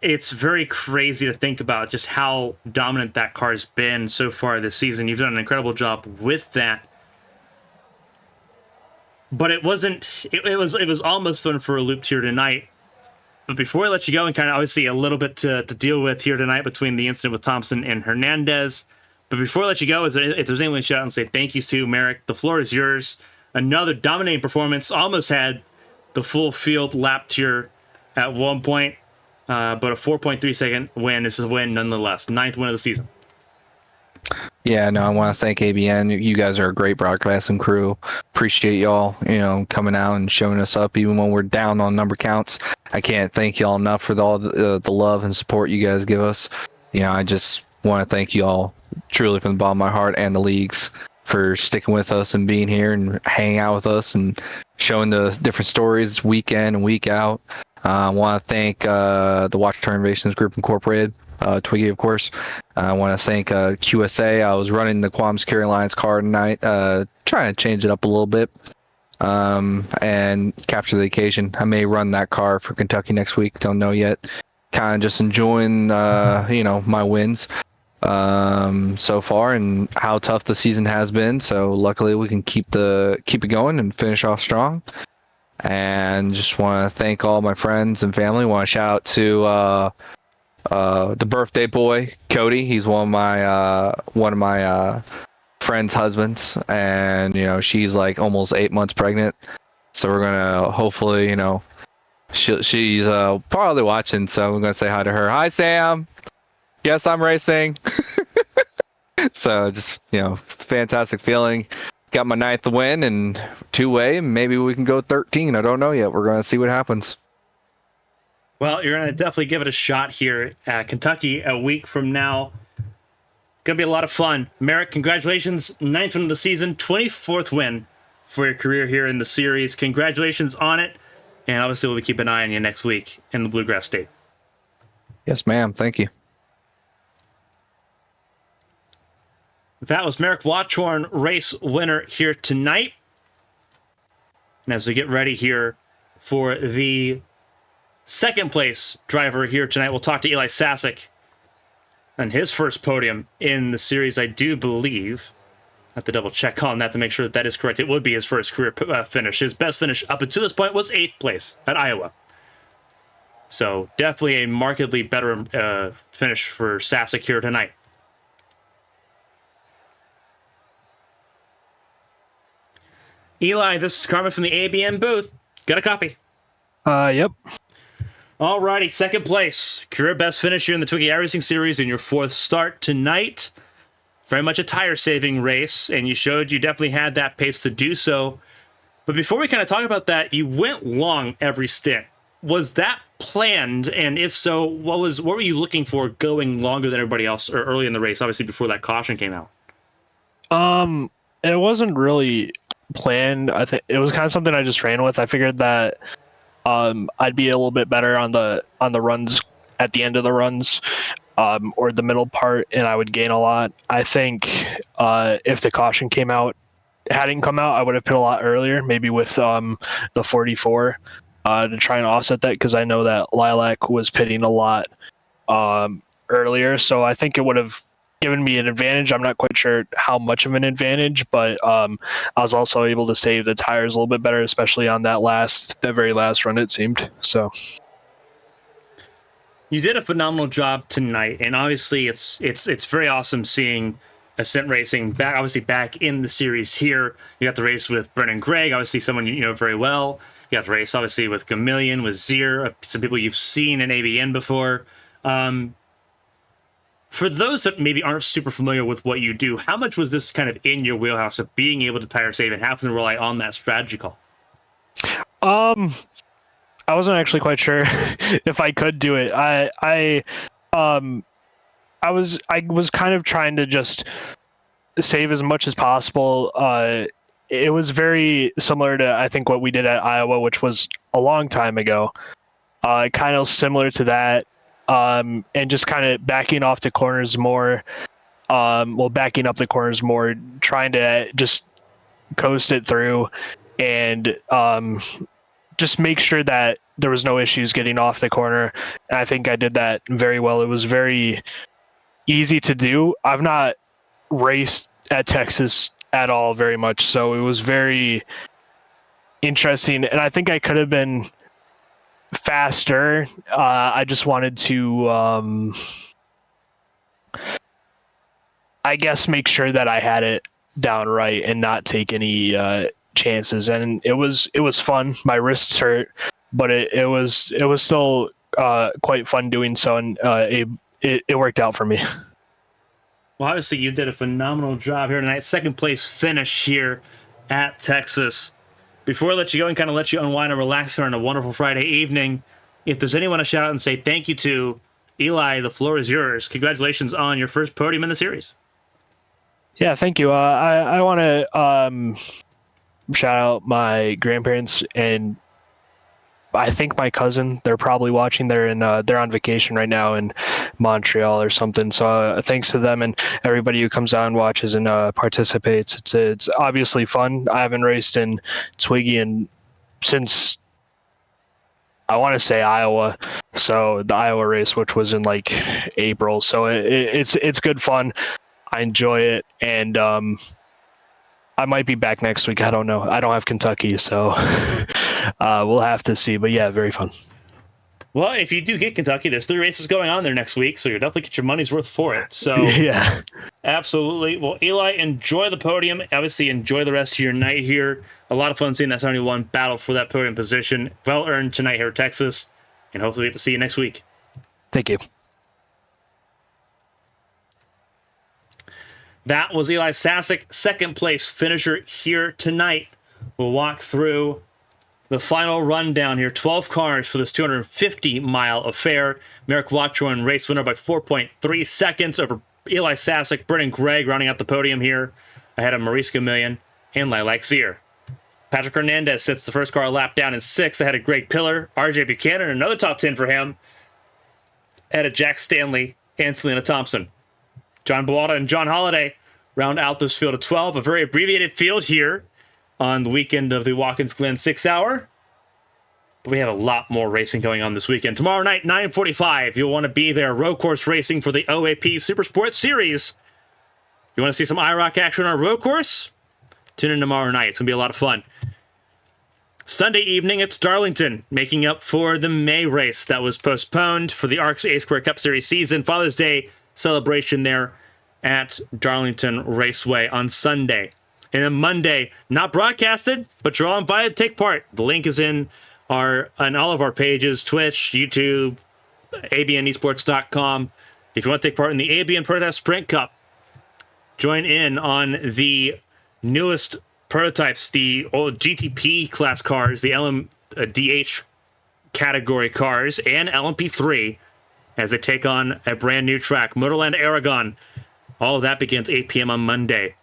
It's very crazy to think about just how dominant that car's been so far this season. You've done an incredible job with that. But it wasn't. It was almost thrown for a loop here tonight. But before I let you go, and kind of obviously a little bit to deal with here tonight between the incident with Thompson and Hernandez. But before I let you go, if there's anyone to shout out and say thank you to, Merrick, the floor is yours. Another dominating performance. Almost had the full field lapped here at one point. But a 4.3 second win. This is a win nonetheless. 9th win of the season. Yeah, no, I want to thank ABN. You guys are a great broadcasting crew. Appreciate y'all, coming out and showing us up even when we're down on number counts. I can't thank y'all enough for all the love and support you guys give us. I just want to thank you all truly from the bottom of my heart, and the leagues, for sticking with us and being here and hanging out with us and showing the different stories week in and week out. I want to thank the Watch Turn Innovations Group Incorporated, Twiggy, of course. I want to thank QSA. I was running the Quam Security Alliance car tonight, trying to change it up a little bit and capture the occasion. I may run that car for Kentucky next week. Don't know yet. Kind of just enjoying, my wins so far and how tough the season has been. So luckily we can keep it going and finish off strong. And just want to thank all my friends and family. Want to shout out to the birthday boy, Cody. He's one of my friend's husbands, and she's like almost 8 months pregnant. So we're gonna hopefully, she's probably watching. So I'm gonna say hi to her. Hi, Sam. Guess I'm racing. So just fantastic feeling. Got my 9th win and 2-way. Maybe we can go 13. I don't know yet. We're going to see what happens. Well, you're going to definitely give it a shot here at Kentucky a week from now. Going to be a lot of fun. Merrick, congratulations. 9th win of the season, 24th win for your career here in the series. Congratulations on it. And obviously we'll be keeping an eye on you next week in the Bluegrass State. Yes, ma'am. Thank you. That was Merrick Watchorn, race winner here tonight. And as we get ready here for the 2nd place driver here tonight, we'll talk to Eli Sasek on his first podium in the series, I do believe. I have to double check on that to make sure that is correct. It would be his first career finish. His best finish up until this point was 8th place at Iowa. So definitely a markedly better finish for Sasek here tonight. Eli, this is Carmen from the ABM booth. Got a copy? Yep. Alrighty, 2nd place. Career best finish here in the TWIGI iRacing series in your 4th start tonight. Very much a tire-saving race, and you showed you definitely had that pace to do so. But before we kind of talk about that, you went long every stint. Was that planned? And if so, what were you looking for going longer than everybody else or early in the race, obviously before that caution came out? It wasn't really planned. I think it was kind of something I just ran with. I figured that I'd be a little bit better on the runs at the end of the runs, or the middle part, and I would gain a lot. I think if the caution hadn't come out, I would have pit a lot earlier, maybe with the 44 to try and offset that, because I know that Lilac was pitting a lot earlier, so I think it would have given me an advantage. I'm not quite sure how much of an advantage, but I was also able to save the tires a little bit better, especially on that very last run, it seemed. So You did a phenomenal job tonight, and obviously it's very awesome seeing Ascent Racing back in the series here. You got the race with Brennan Gregg, obviously someone you know very well. You got the race obviously with Chameleon, with Zier, some people you've seen in ABN before. For those that maybe aren't super familiar with what you do, how much was this kind of in your wheelhouse of being able to tire save and having to rely on that strategy call? I wasn't actually quite sure if I could do it. I was kind of trying to just save as much as possible. It was very similar to, I think, what we did at Iowa, which was a long time ago. Kind of similar to that, and just kind of backing off the corners more. Backing up the corners more, trying to just coast it through, and just make sure that there was no issues getting off the corner. And I think I did that very well. It was very easy to do. I've not raced at Texas at all very much, so it was very interesting, and I think I could have been faster. I just wanted to I guess make sure that I had it down right and not take any chances, and it was fun. My wrists hurt, but it was still quite fun doing so, and it worked out for me. Well, obviously you did a phenomenal job here tonight. Second place finish here at Texas. Before I let you go and kind of let you unwind and relax here on a wonderful Friday evening, if there's anyone to shout out and say thank you to, Eli, the floor is yours. Congratulations on your first podium in the series. Yeah, thank you. I want to shout out my grandparents and I think my cousin. They're probably watching. They're on vacation right now in Montreal or something. So thanks to them and everybody who comes out and watches and participates. It's obviously fun. I haven't raced in TWIGI since I want to say Iowa. So the Iowa race, which was in like April. So it's good fun. I enjoy it, and I might be back next week. I don't know. I don't have Kentucky, so we'll have to see. But yeah, very fun. Well, if you do get Kentucky, there's 3 races going on there next week, so you'll definitely get your money's worth for it. So yeah, absolutely. Well, Eli, enjoy the podium. Obviously, enjoy the rest of your night here. A lot of fun seeing that 71 battle for that podium position. Well earned tonight here at Texas, and hopefully we get to see you next week. Thank you. That was Eli Sasek, second place finisher here tonight. We'll walk through the final rundown here. 12 cars for this 250-mile affair. Merrick Watchorn, race winner by 4.3 seconds over Eli Sasek. Brennan Gregg rounding out the podium here ahead of Maurice Chameleon and Lilac Zier. Patrick Hernandez sits the first car lap down in 6th ahead of Greg Pillar. RJ Buchanan, another top 10 for him, ahead of Jack Stanley and Selena Thompson. John Bualda and John Holliday round out this field of 12. A very abbreviated field here on the weekend of the Watkins Glen 6 Hour. But we have a lot more racing going on this weekend. Tomorrow night, 9:45, you'll want to be there. Road course racing for the OAP Super Sport Series. You want to see some IROC action on our road course? Tune in tomorrow night. It's going to be a lot of fun. Sunday evening, it's Darlington, making up for the May race that was postponed for the ARCS A-Square Cup Series season. Father's Day celebration there at Darlington Raceway on Sunday. And then Monday, not broadcasted, but you're all invited to take part. The link is on all of our pages, Twitch, YouTube, abnesports.com. If you want to take part in the ABN Prototype Sprint Cup, join in on the newest prototypes, the old GTP class cars, the LMDH category cars, and LMP3 as they take on a brand new track, Motorland Aragon. All of that begins 8 p.m. on Monday.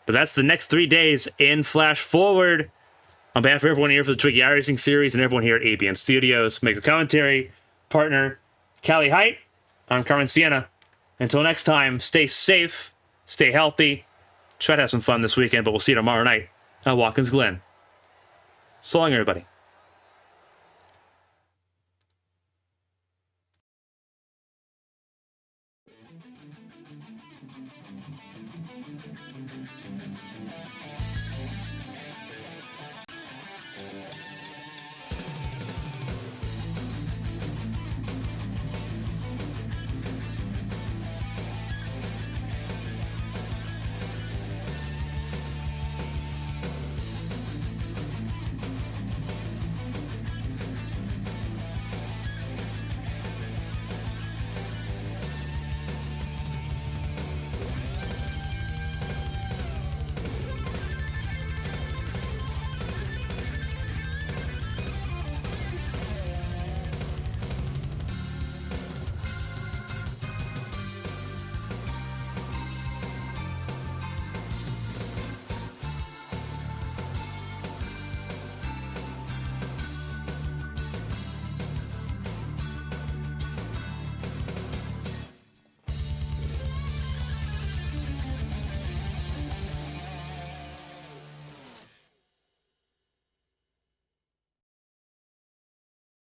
But that's the next 3 days in Flash Forward. On behalf of everyone here for the TWIGI iRacing series and everyone here at ABN Studios, Maker Commentary, partner Callie Heydt, I'm Carmen Sienna. Until next time, stay safe, stay healthy, try to have some fun this weekend, but we'll see you tomorrow night at Watkins Glen. So long, everybody.